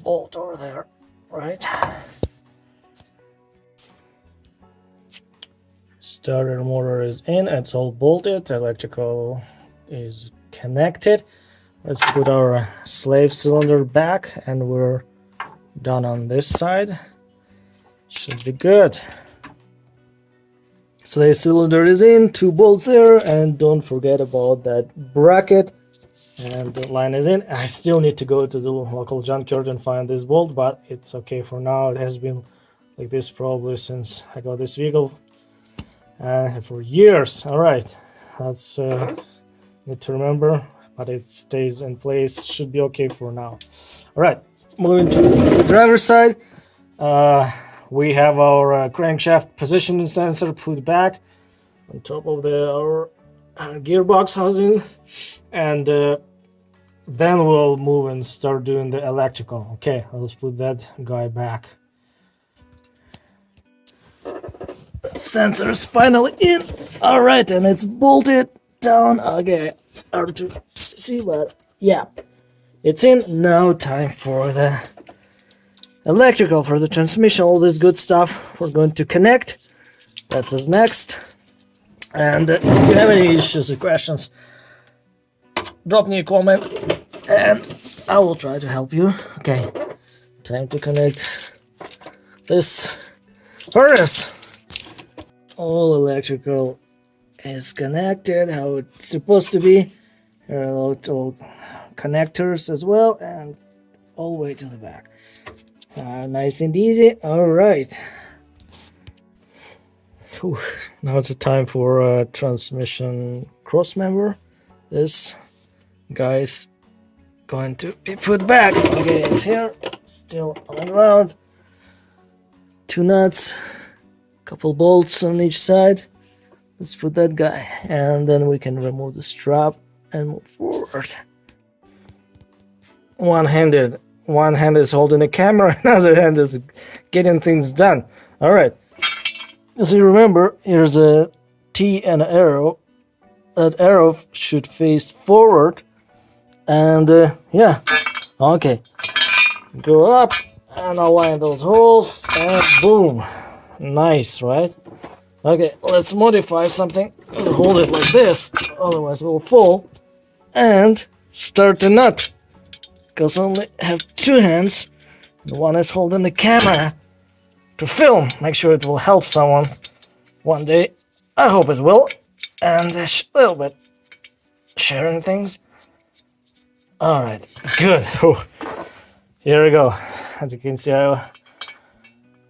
bolt over there, right? Starter motor is in, it's all bolted, electrical is connected. Let's put our slave cylinder back, and we're done on this side. Should be good. Slave cylinder is in, 2 bolts there, and don't forget about that bracket. And the line is in. I still need to go to the local junkyard and find this bolt, but it's okay for now. It has been like this probably since I got this vehicle for years. All right, that's need to remember, but it stays in place. Should be okay for now. All right, moving to the driver's side. We have our crankshaft positioning sensor put back on top of our gearbox housing, and then we'll move and start doing the electrical. Okay, let's put that guy back. Sensor's finally in. All right, and it's bolted down. Okay, hard to see, but yeah, it's in. Now time for the electrical, for the transmission, all this good stuff we're going to connect. That's us next. And if you have any issues or questions, drop me a comment and I will try to help you. Okay, time to connect this furnace. All electrical is connected how it's supposed to be. There are little connectors as well, and all the way to the back. Nice and easy. All right. Whew. Now it's the time for transmission crossmember. This guy's going to be put back. Okay, it's here, still on the ground. 2 nuts, couple bolts on each side. Let's put that guy, and then we can remove the strap and move forward. One hand is holding the camera, another hand is getting things done. All right. As you remember, here's a T and an arrow. That arrow should face forward, and yeah, okay. Go up and align those holes, and boom. Nice, right? Okay, let's modify something. Hold it like this, otherwise it will fall. And start the nut, because I only have 2 hands, and one is holding the camera to film. Make sure it will help someone one day. I hope it will. And a little bit sharing things. All right, good. Here we go. As you can see, I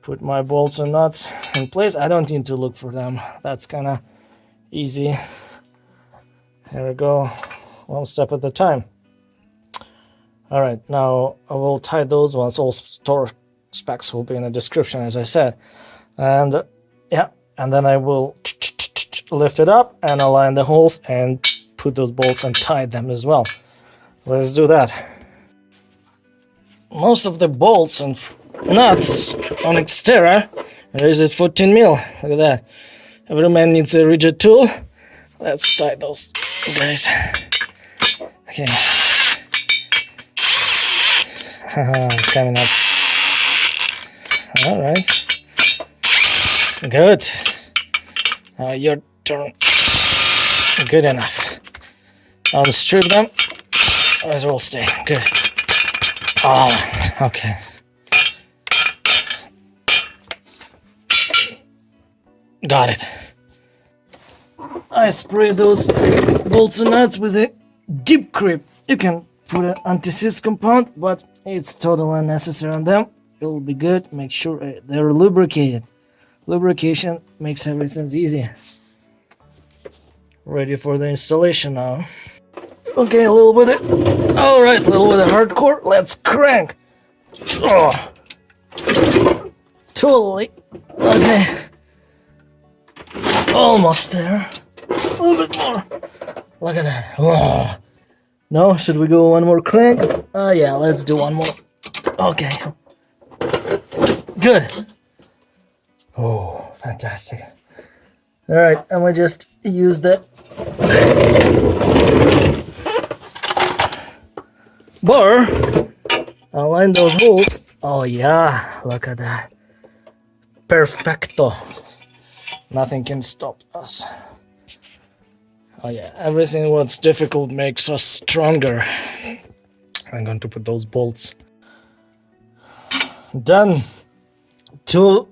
put my bolts and nuts in place. I don't need to look for them. That's kind of easy. Here we go, one step at a time. All right, now I will tie those ones. All store specs will be in the description, as I said. And yeah, and then I will lift it up and align the holes and put those bolts and tie them as well. Let's do that. Most of the bolts and nuts on XTERRA, there is it 14 mil. Look at that. Every man needs a rigid tool. Let's tie those guys. Okay. Coming up. All right. Good. Your turn. Good enough. I'll strip them. As will stay. Good. Okay. Got it. I spray those bolts and nuts with a deep grip. You can put an anti-seize compound, but it's totally unnecessary on them. It'll be good. Make sure they're lubricated. Lubrication makes everything easy. Ready for the installation now. Okay, a little bit of... Alright, a little bit of hardcore. Let's crank. Oh. Totally. Okay. Almost there. A little bit more. Look at that. Whoa. No, should we go one more crank? Yeah, let's do one more. Okay. Good. Oh, fantastic. Alright, and we just use the bar. Align those holes. Oh yeah, look at that. Perfecto. Nothing can stop us. Oh yeah, everything what's difficult makes us stronger. I'm going to put those bolts. Done. Two.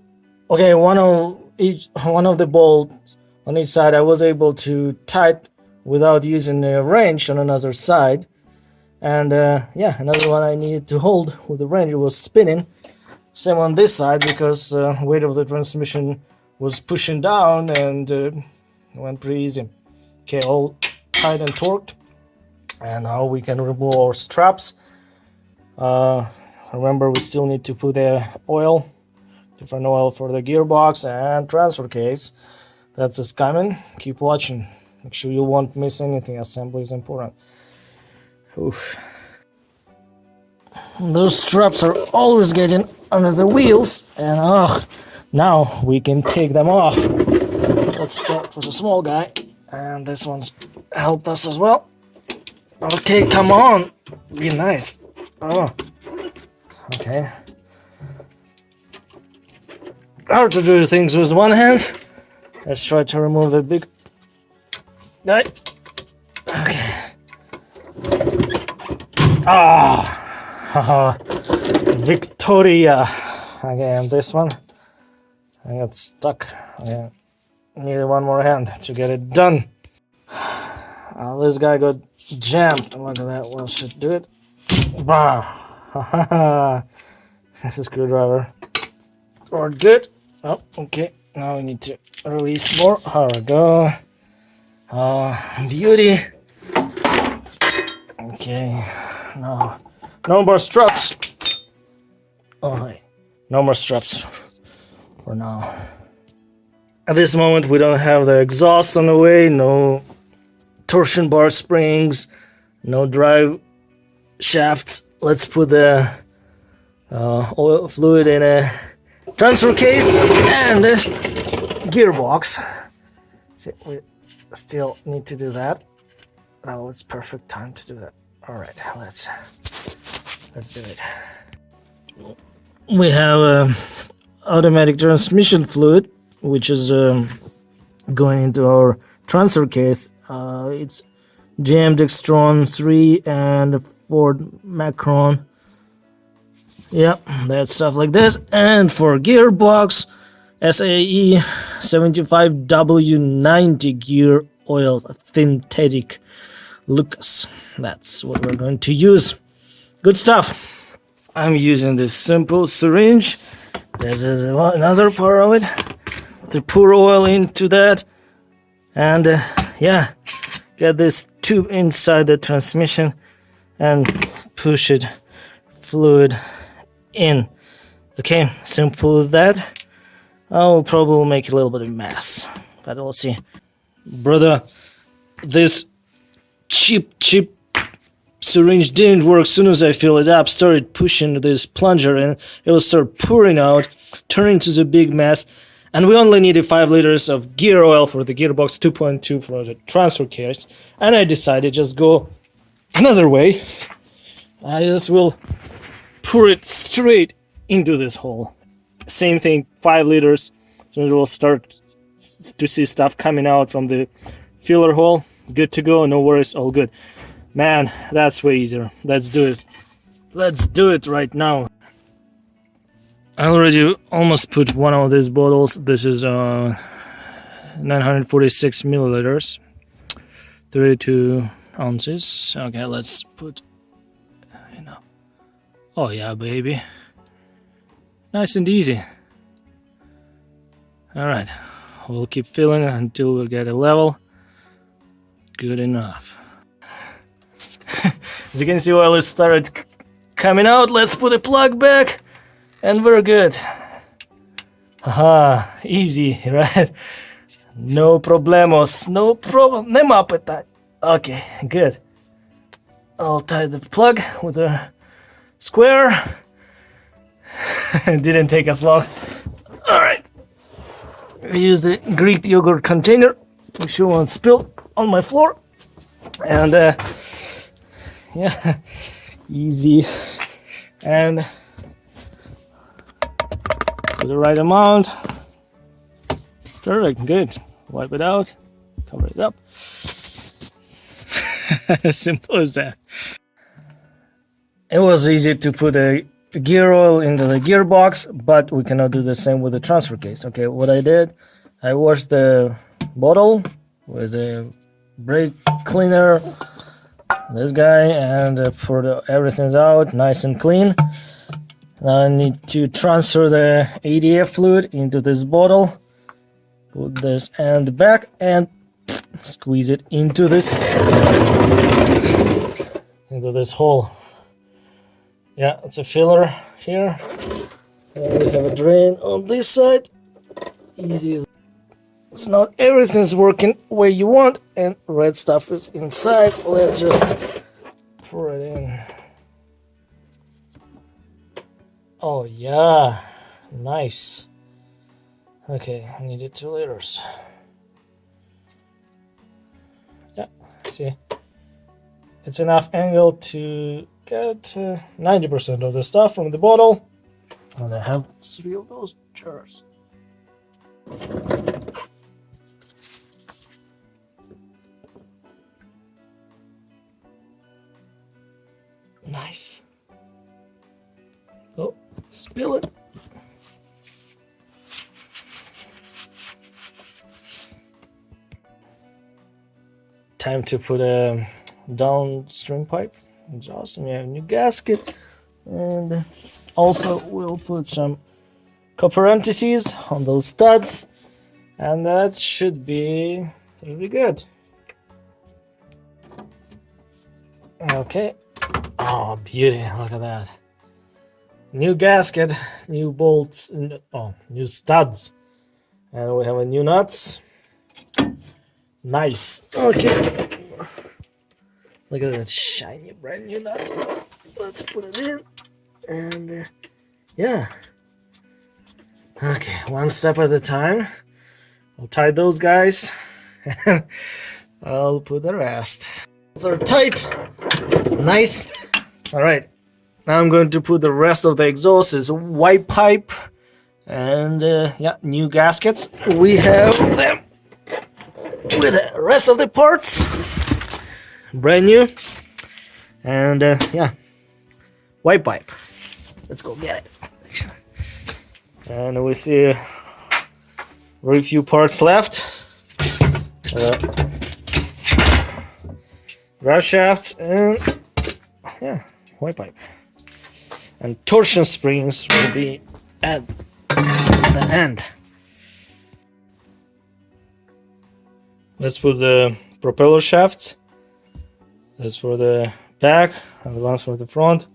Okay, one of the bolts on each side I was able to tight without using a wrench on another side. And yeah, another one I needed to hold with the wrench was spinning. Same on this side because weight of the transmission was pushing down and it went pretty easy. Okay, all tight and torqued. And now we can remove our straps. Remember, we still need to put the oil, different oil for the gearbox and transfer case. That's just coming. Keep watching. Make sure you won't miss anything. Assembly is important. Oof. Those straps are always getting under the wheels, and now we can take them off. Let's start with a small guy, and this one's helped us as well. Okay, come on, be nice. Oh, okay. Hard to do things with one hand. Let's try to remove the big guy. Okay. Victoria. Again, this one. I got stuck. I needed one more hand to get it done. This guy got jammed. Look at that. Well, should do it. Bah. This is screwdriver. Or good. Oh, okay. Now we need to release more. Here we go. Beauty. Okay. No more straps. Oh, no more straps for now. At this moment, we don't have the exhaust on the way. No torsion bar springs. No drive shafts. Let's put the oil fluid in a transfer case and the gearbox. See, we still need to do that. Now it's perfect time to do that. All right, let's do it. We have automatic transmission fluid, which is going into our transfer case. It's GM Dextron 3 and Ford Macron. Yeah, that stuff like this. And for gearbox, SAE 75W90 gear oil synthetic Lucas. That's what we're going to use. Good stuff. I'm using this simple syringe There's another part of it. To pour oil into that, and yeah, get this tube inside the transmission and push it fluid in. Okay, simple as that. I'll probably make a little bit of mess, but we'll see. Brother, this cheap syringe didn't work. As soon as I fill it up, started pushing this plunger and it will start pouring out, turning into a big mess. And we only needed 5 liters of gear oil for the gearbox, 2.2 for the transfer case. And I decided just go another way. I just will pour it straight into this hole. Same thing, 5 liters. As soon as we'll start to see stuff coming out from the filler hole, good to go, no worries, all good. Man, that's way easier. Let's do it. Let's do it right now. I already almost put one of these bottles. This is 946 milliliters, 32 ounces. Okay, let's put, oh yeah, baby. Nice and easy. All right, we'll keep filling until we get a level. Good enough. As you can see, oil has started coming out. Let's put a plug back. And we're good. Haha, easy, right? No problemos, no problem. Nема pytań. Okay, good. I'll tie the plug with a square. It didn't take us long. Alright. We use the Greek yogurt container. Make sure it won't spill on my floor. And yeah, easy. And the right amount. Perfect, good. Wipe it out, cover it up. Simple as that. It was easy to put a gear oil into the gearbox, but we cannot do the same with the transfer case. Okay, what I did, I washed the bottle with a brake cleaner, this guy, and pour everything's out nice and clean. Now I need to transfer the ADF fluid into this bottle. Put this and the back and squeeze it into this hole. Yeah, it's a filler here. And we have a drain on this side. Easy as it's not everything's working the way you want, and red stuff is inside. Let's just pour it in. Oh yeah, nice. Okay, I needed 2 liters. Yeah, see, it's enough angle to get 90% of the stuff from the bottle. And I have 3 of those jars. Nice. Oh, spill it. Time to put a downstream pipe exhaust, and we have a new gasket, and also we'll put some copper anti-seize on those studs, and that should be really good. Okay. Oh, beauty, look at that. New gasket, new bolts, new studs, and we have a new nuts. Nice. Okay. Look at that shiny brand new nut. Let's put it in, and yeah. Okay, one step at a time. I'll tie those guys, and I'll put the rest. Those are tight. Nice. All right. Now I'm going to put the rest of the exhaust is white pipe, and yeah, new gaskets. We have them with the rest of the parts, brand new, and yeah, white pipe. Let's go get it. And we see very few parts left. Drive shafts and yeah, white pipe. And torsion springs will be added the end. Let's put the propeller shafts. That's for the back and the one for the front.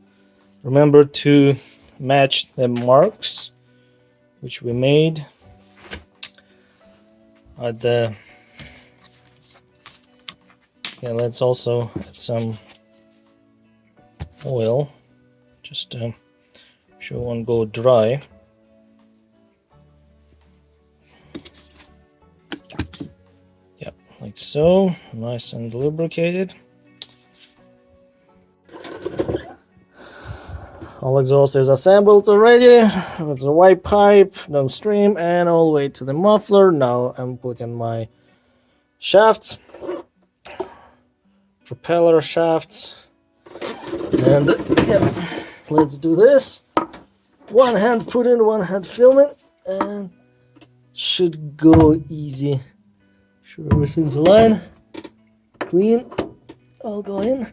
Remember to match the marks which we made at the. Yeah, let's also add some oil just to so it won't go dry. Yep, like so, nice and lubricated. All exhaust is assembled already with the white pipe downstream and all the way to the muffler. Now I'm putting my shafts, propeller shafts, and yeah, let's do this. One hand put in, one hand filming, and should go easy. Sure everything's aligned, clean. I'll go in.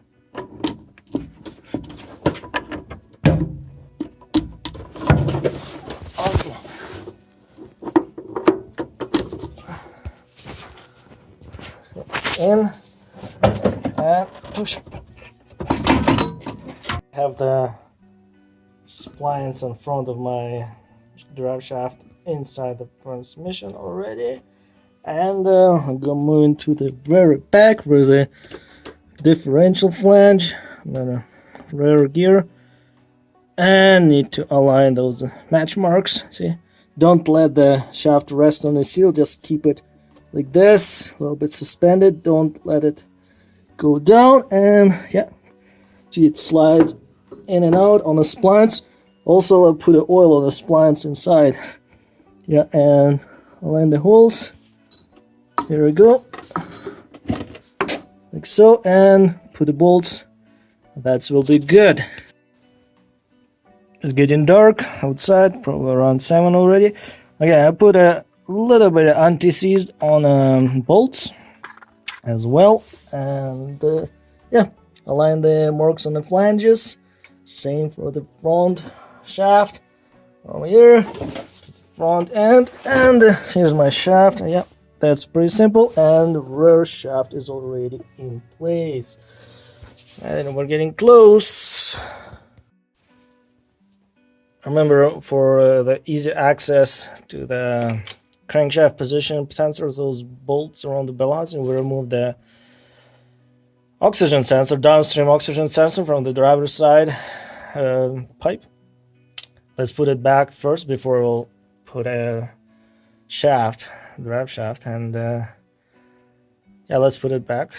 In and push. Have the splines in front of my drive shaft inside the transmission already, and I'm gonna move into the very back where the differential flange, I'm gonna rear gear, and need to align those match marks. See, don't let the shaft rest on the seal, just keep it like this, a little bit suspended, don't let it go down, and yeah, see it slides in and out on the splines. Also, I put the oil on the splines inside. Yeah, and align the holes. Here we go, like so, and put the bolts. That will be good. It's getting dark outside, probably around 7 already. Okay, I put a little bit of anti-seize on bolts as well, and yeah, align the marks on the flanges. Same for the front shaft over here, front end, and here's my shaft. Yeah, that's pretty simple, and rear shaft is already in place, and we're getting close. Remember, for the easy access to the crankshaft position sensors, those bolts around the bell housing, we remove the oxygen sensor, downstream oxygen sensor from the driver's side pipe. Let's put it back first before we'll put a shaft, drive shaft, and yeah, let's put it back.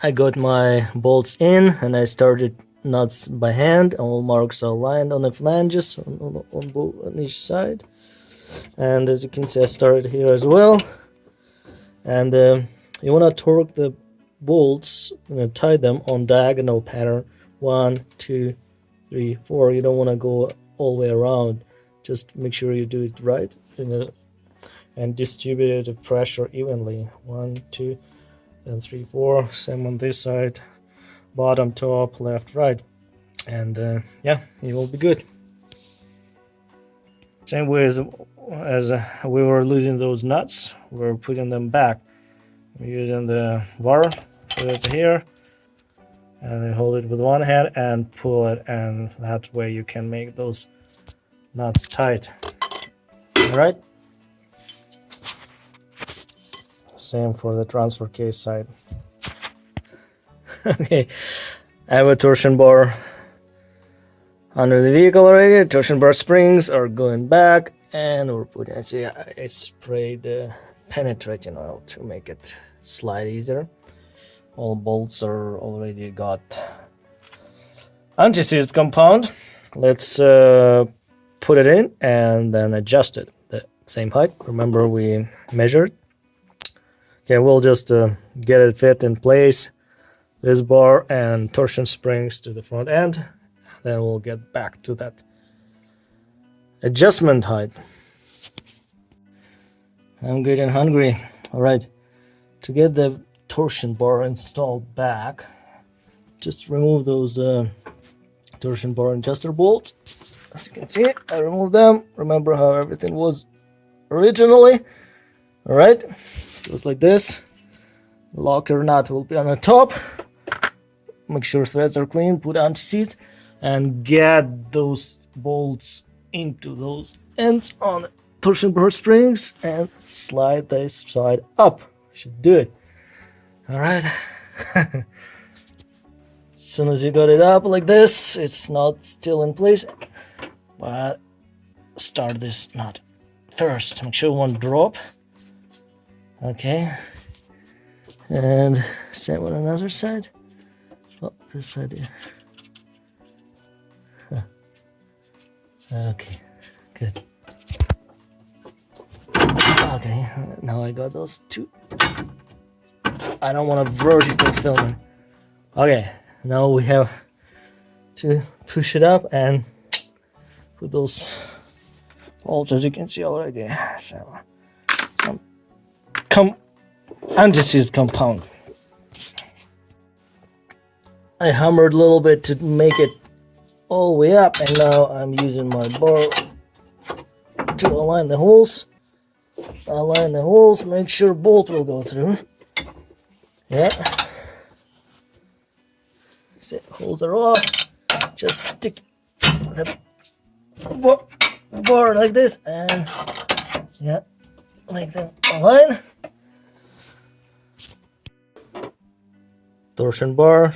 I got my bolts in and I started nuts by hand. All marks are aligned on the flanges on each side, and as you can see, I started here as well. And you want to torque the bolts, tie them on diagonal pattern, 1, 2, 3, 4. You don't want to go all the way around, just make sure you do it right, and distribute the pressure evenly, 1, 2 and 3, 4. Same on this side, bottom, top, left, right, and yeah, it will be good. Same way as we were losing those nuts, we're putting them back. We're using the bar, put it here, and then hold it with one hand and pull it, and that way you can make those nuts tight. All right. Same for the transfer case side. Okay, I have a torsion bar under the vehicle already. Torsion bar springs are going back, and we're putting, I sprayed the penetrating oil to make it slide easier. All bolts are already got anti-seized compound. Let's put it in and then adjust it the same height. Remember, we measured. Okay, we'll just get it fit in place, this bar and torsion springs to the front end. Then we'll get back to that adjustment height. I'm getting hungry. All right, to get the torsion bar installed back, just remove those torsion bar adjuster bolt. As you can see, I removed them. Remember how everything was originally. Alright, goes like this. Locker nut will be on the top. Make sure threads are clean, put anti-seize, and get those bolts into those ends on torsion bar springs and slide this side up. Should do it. Alright. As soon as you got it up like this, it's not still in place, but start this knot first. Make sure it won't drop. Okay. And same on another side. Oh, this side here. Huh. Okay, good. Okay, now I got those two. I don't want a vertical filming. Okay, now we have to push it up and put those bolts, as you can see already. So, anti-seize compound. I hammered a little bit to make it all the way up, and now I'm using my bar to align the holes. Align the holes, make sure bolt will go through. Yeah. See, holes are off. Just stick the bar like this, and yeah, make them align. Torsion bar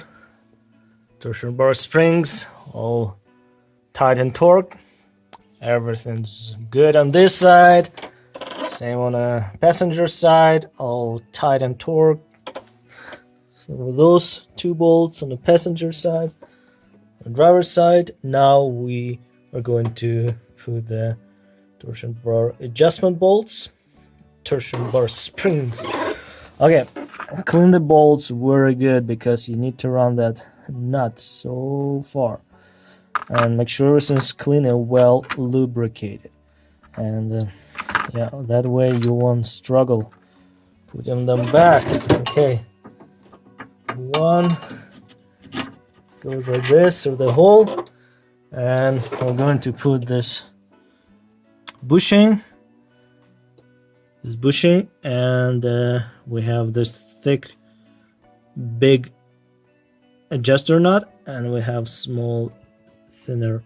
springs, all tight and torque. Everything's good on this side. Same on the passenger side, all tight and torque. So with those two bolts on the passenger side, on the driver's side, now we are going to put the torsion bar adjustment bolts, torsion bar springs. Okay, clean the bolts very good because you need to run that nut so far, and make sure everything's clean and well lubricated, and yeah, that way you won't struggle putting them back. Okay, one goes like this through the hole, and we're going to put this bushing, and we have this thick big adjuster nut, and we have small thinner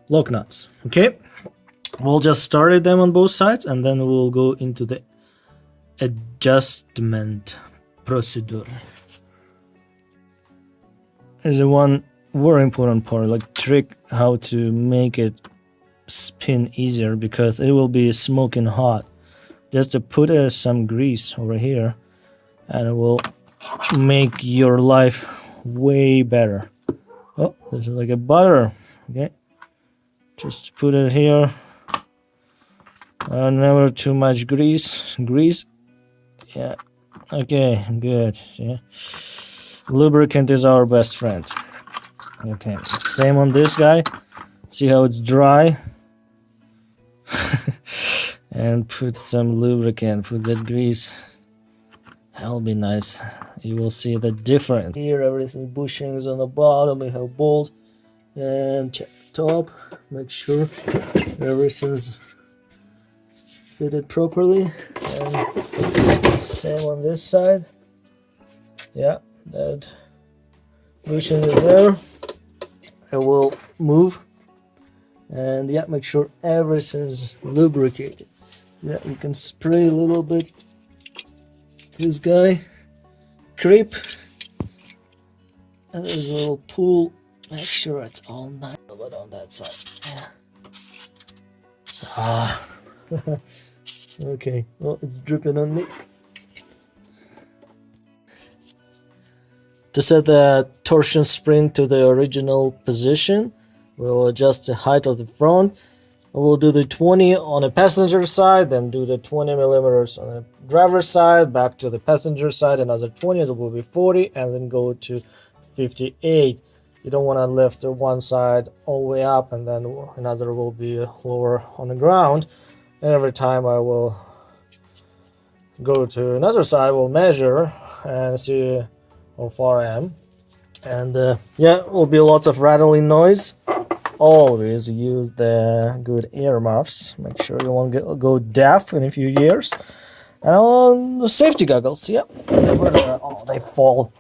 lock nuts. Okay, we'll just start them on both sides, and then we'll go into the adjustment procedure. There's a one very important part, like trick how to make it spin easier, because it will be smoking hot. Just to put some grease over here, and it will make your life way better. Oh, this is like a butter. Okay, just put it here. Never too much grease. Yeah. Okay, good. Yeah. Lubricant is our best friend. Okay, same on this guy. See how it's dry? And put some lubricant, put that grease. That'll be nice. You will see the difference. Here everything bushings on the bottom, we have bolt, and check the top, make sure everything's fitted properly, and same on this side. Yeah, that bushing is there. It will move, and yeah, make sure everything's lubricated. Yeah, you can spray a little bit this guy, creep, and there's a little pool. Make sure it's all nice, but on that side. Yeah. Okay, well, it's dripping on me. To set the torsion spring to the original position, we'll adjust the height of the front. We'll do the 20 on the passenger side, then do the 20 millimeters on the driver's side, back to the passenger side, another 20, it will be 40, and then go to 58. You don't want to lift the one side all the way up, and then another will be lower on the ground. And every time I will go to another side, we'll measure and see how far I am. And yeah, will be lots of rattling noise. Always use the good earmuffs. Make sure you won't go deaf in a few years. And the safety goggles, yep. Oh, they fall.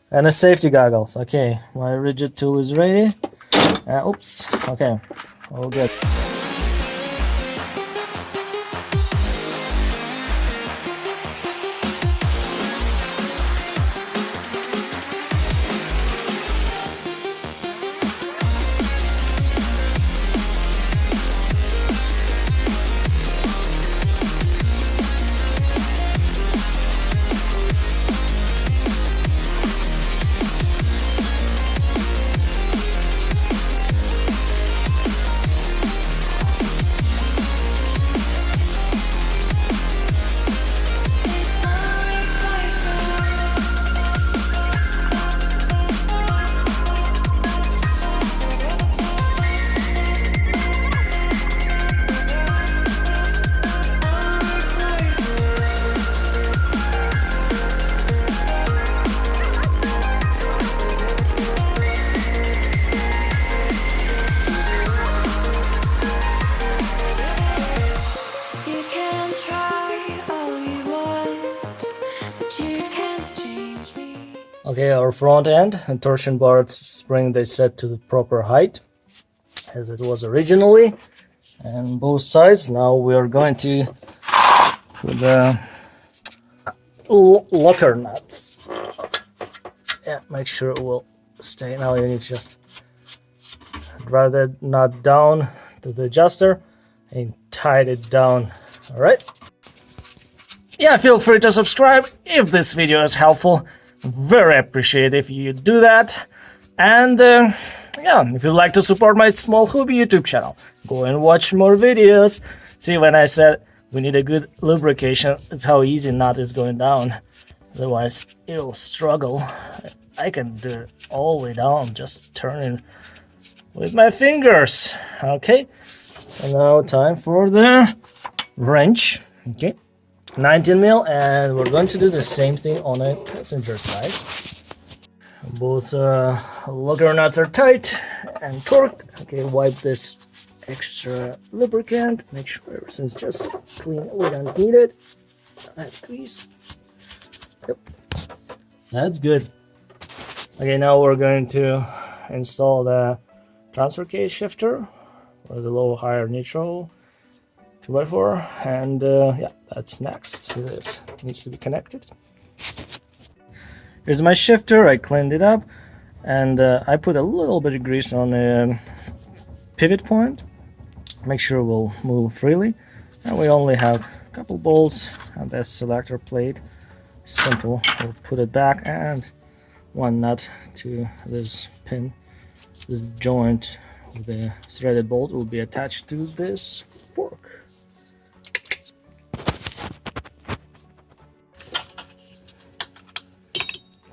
And the safety goggles. Okay, my rigid tool is ready. Oops. Okay, all good. Okay, our front end and torsion bar spring, they set to the proper height as it was originally, and both sides. Now we are going to put the locker nuts. Yeah, make sure it will stay. Now you need to just drive that nut down to the adjuster and tighten it down. All right. Yeah, feel free to subscribe if this video is helpful. Very appreciate if you do that. And yeah, if you'd like to support my small hobby YouTube channel, go and watch more videos. See, when I said we need a good lubrication, it's how easy nut is going down. Otherwise, it'll struggle. I can do it all the way down, just turning with my fingers. Okay, and now time for the wrench. Okay. 19 mil, and we're going to do the same thing on a passenger side. Both lugger nuts are tight and torqued. Okay, wipe this extra lubricant. Make sure everything's just clean. We don't need it. That grease. Yep, that's good. Okay, now we're going to install the transfer case shifter for the low, higher, neutral 2x4, and yeah, that's next. This needs to be connected. Here's my shifter. I cleaned it up, and I put a little bit of grease on the pivot point. Make sure it will move freely. And we only have a couple bolts and the selector plate. Simple. We'll put it back, and one nut to this pin. This joint with the threaded bolt will be attached to this fork.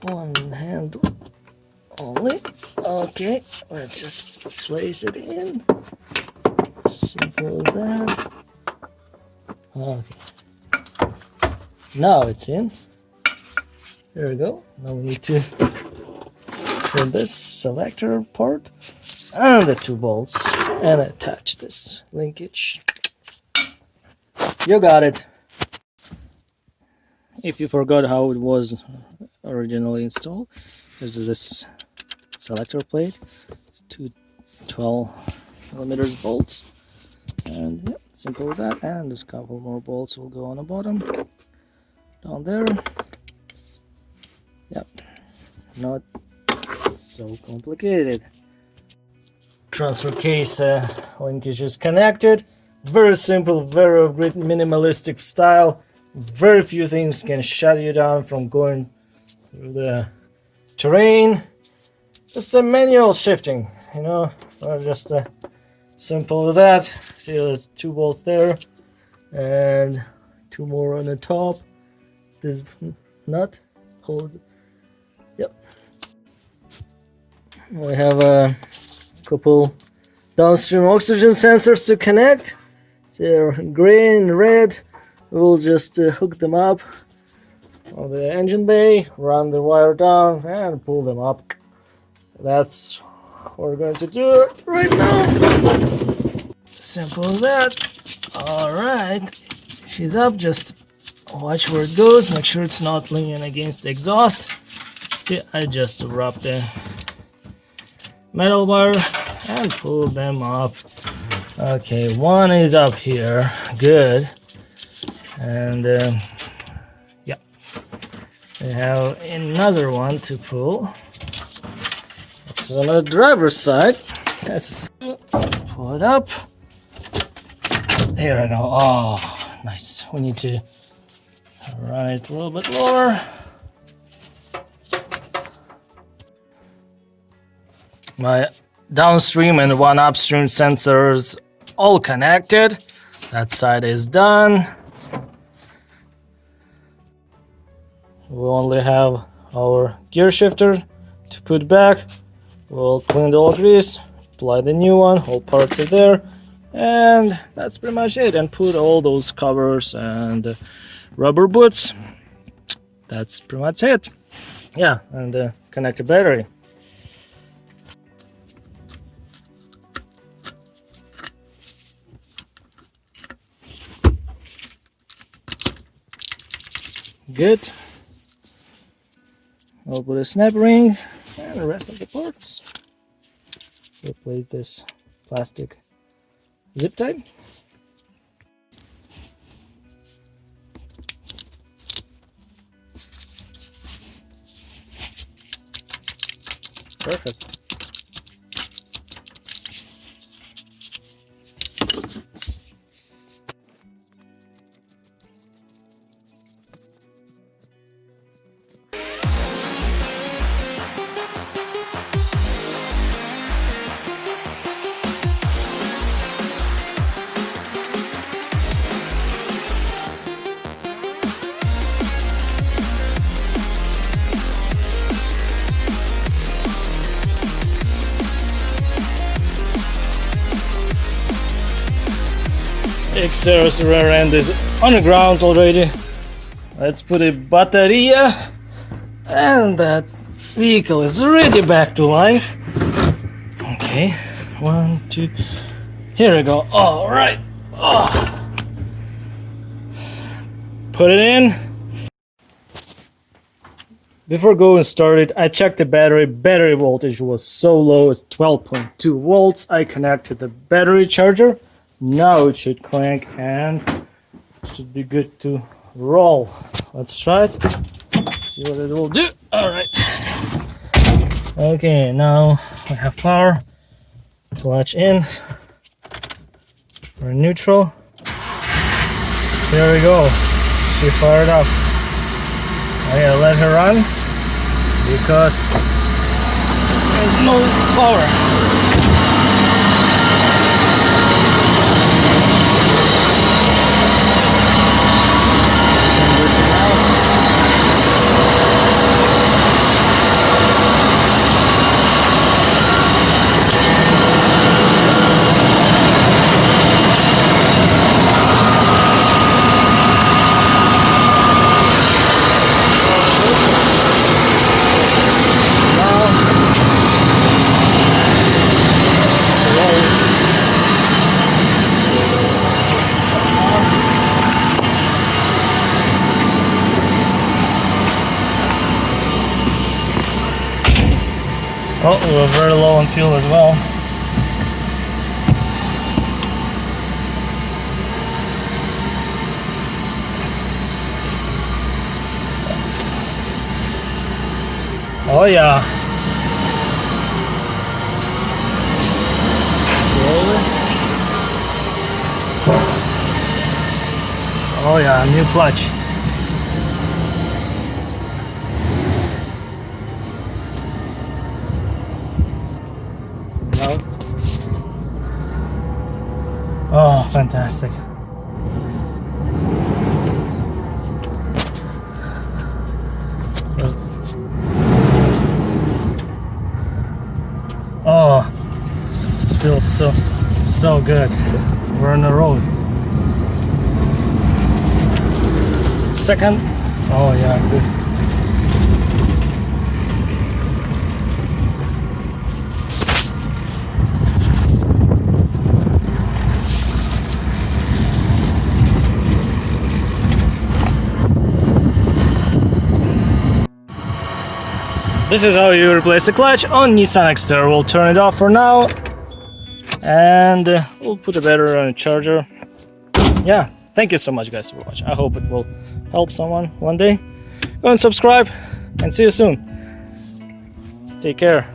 One hand only. Okay, let's just place it in. Simple as that. Okay. Now it's in. There we go. Now we need to put this selector part and the two bolts and attach this linkage. You got it. If you forgot how it was originally installed, this is this selector plate. It's two 12mm bolts, and yeah, simple with that. And just a couple more bolts will go on the bottom, down there. Yep, not so complicated. Transfer case linkage is connected. Very simple, very great minimalistic style. Very few things can shut you down from going through the terrain. Just a manual shifting, you know, or just simple as that. See, there's two bolts there and two more on the top. This nut hold. Yep. We have a couple downstream oxygen sensors to connect. They're gray and red. We'll just hook them up on the engine bay, run the wire down and pull them up. That's what we're going to do right now. Simple as that. Alright, she's up. Just watch where it goes. Make sure it's not leaning against the exhaust. See, I just wrap the metal bar and pull them up. Okay, one is up here. Good. And yeah, we have another one to pull. It's on the driver's side. Yes, pull it up. Here I go. Oh, nice. We need to run it a little bit lower. My downstream and one upstream sensors all connected. That side is done. We only have our gear shifter to put back. We'll clean the old grease, apply the new one, all parts are there, and that's pretty much it. And put all those covers and rubber boots. That's pretty much it. Yeah, and connect the battery. Good. I'll put a snap ring and the rest of the parts. Replace this plastic zip tie. Perfect. XTERRA's rear end is on the ground already. Let's put a bateria, and that vehicle is already back to life. Okay, 1, 2, here we go. All right. Oh. Put it in. Before going started, I checked the battery. Battery voltage was so low, it's 12.2 volts. I connected the battery charger. Now it should crank and should be good to roll. Let's try it. See what it will do. All right. Okay, now we have power. Clutch in. We're neutral. There we go. She fired up. I gotta let her run because there's no power. Oh, we're very low on fuel as well. Oh yeah. Slowly. Oh yeah, new clutch. Oh, fantastic. Oh, it feels so good. We're on the road. Second. Oh yeah, good. this is how you replace the clutch on Nissan Xterra. We'll turn it off for now, and we'll put a battery on a charger. Yeah, thank you so much guys for watching. I hope it will help someone one day. Go and subscribe, and see you soon. Take care.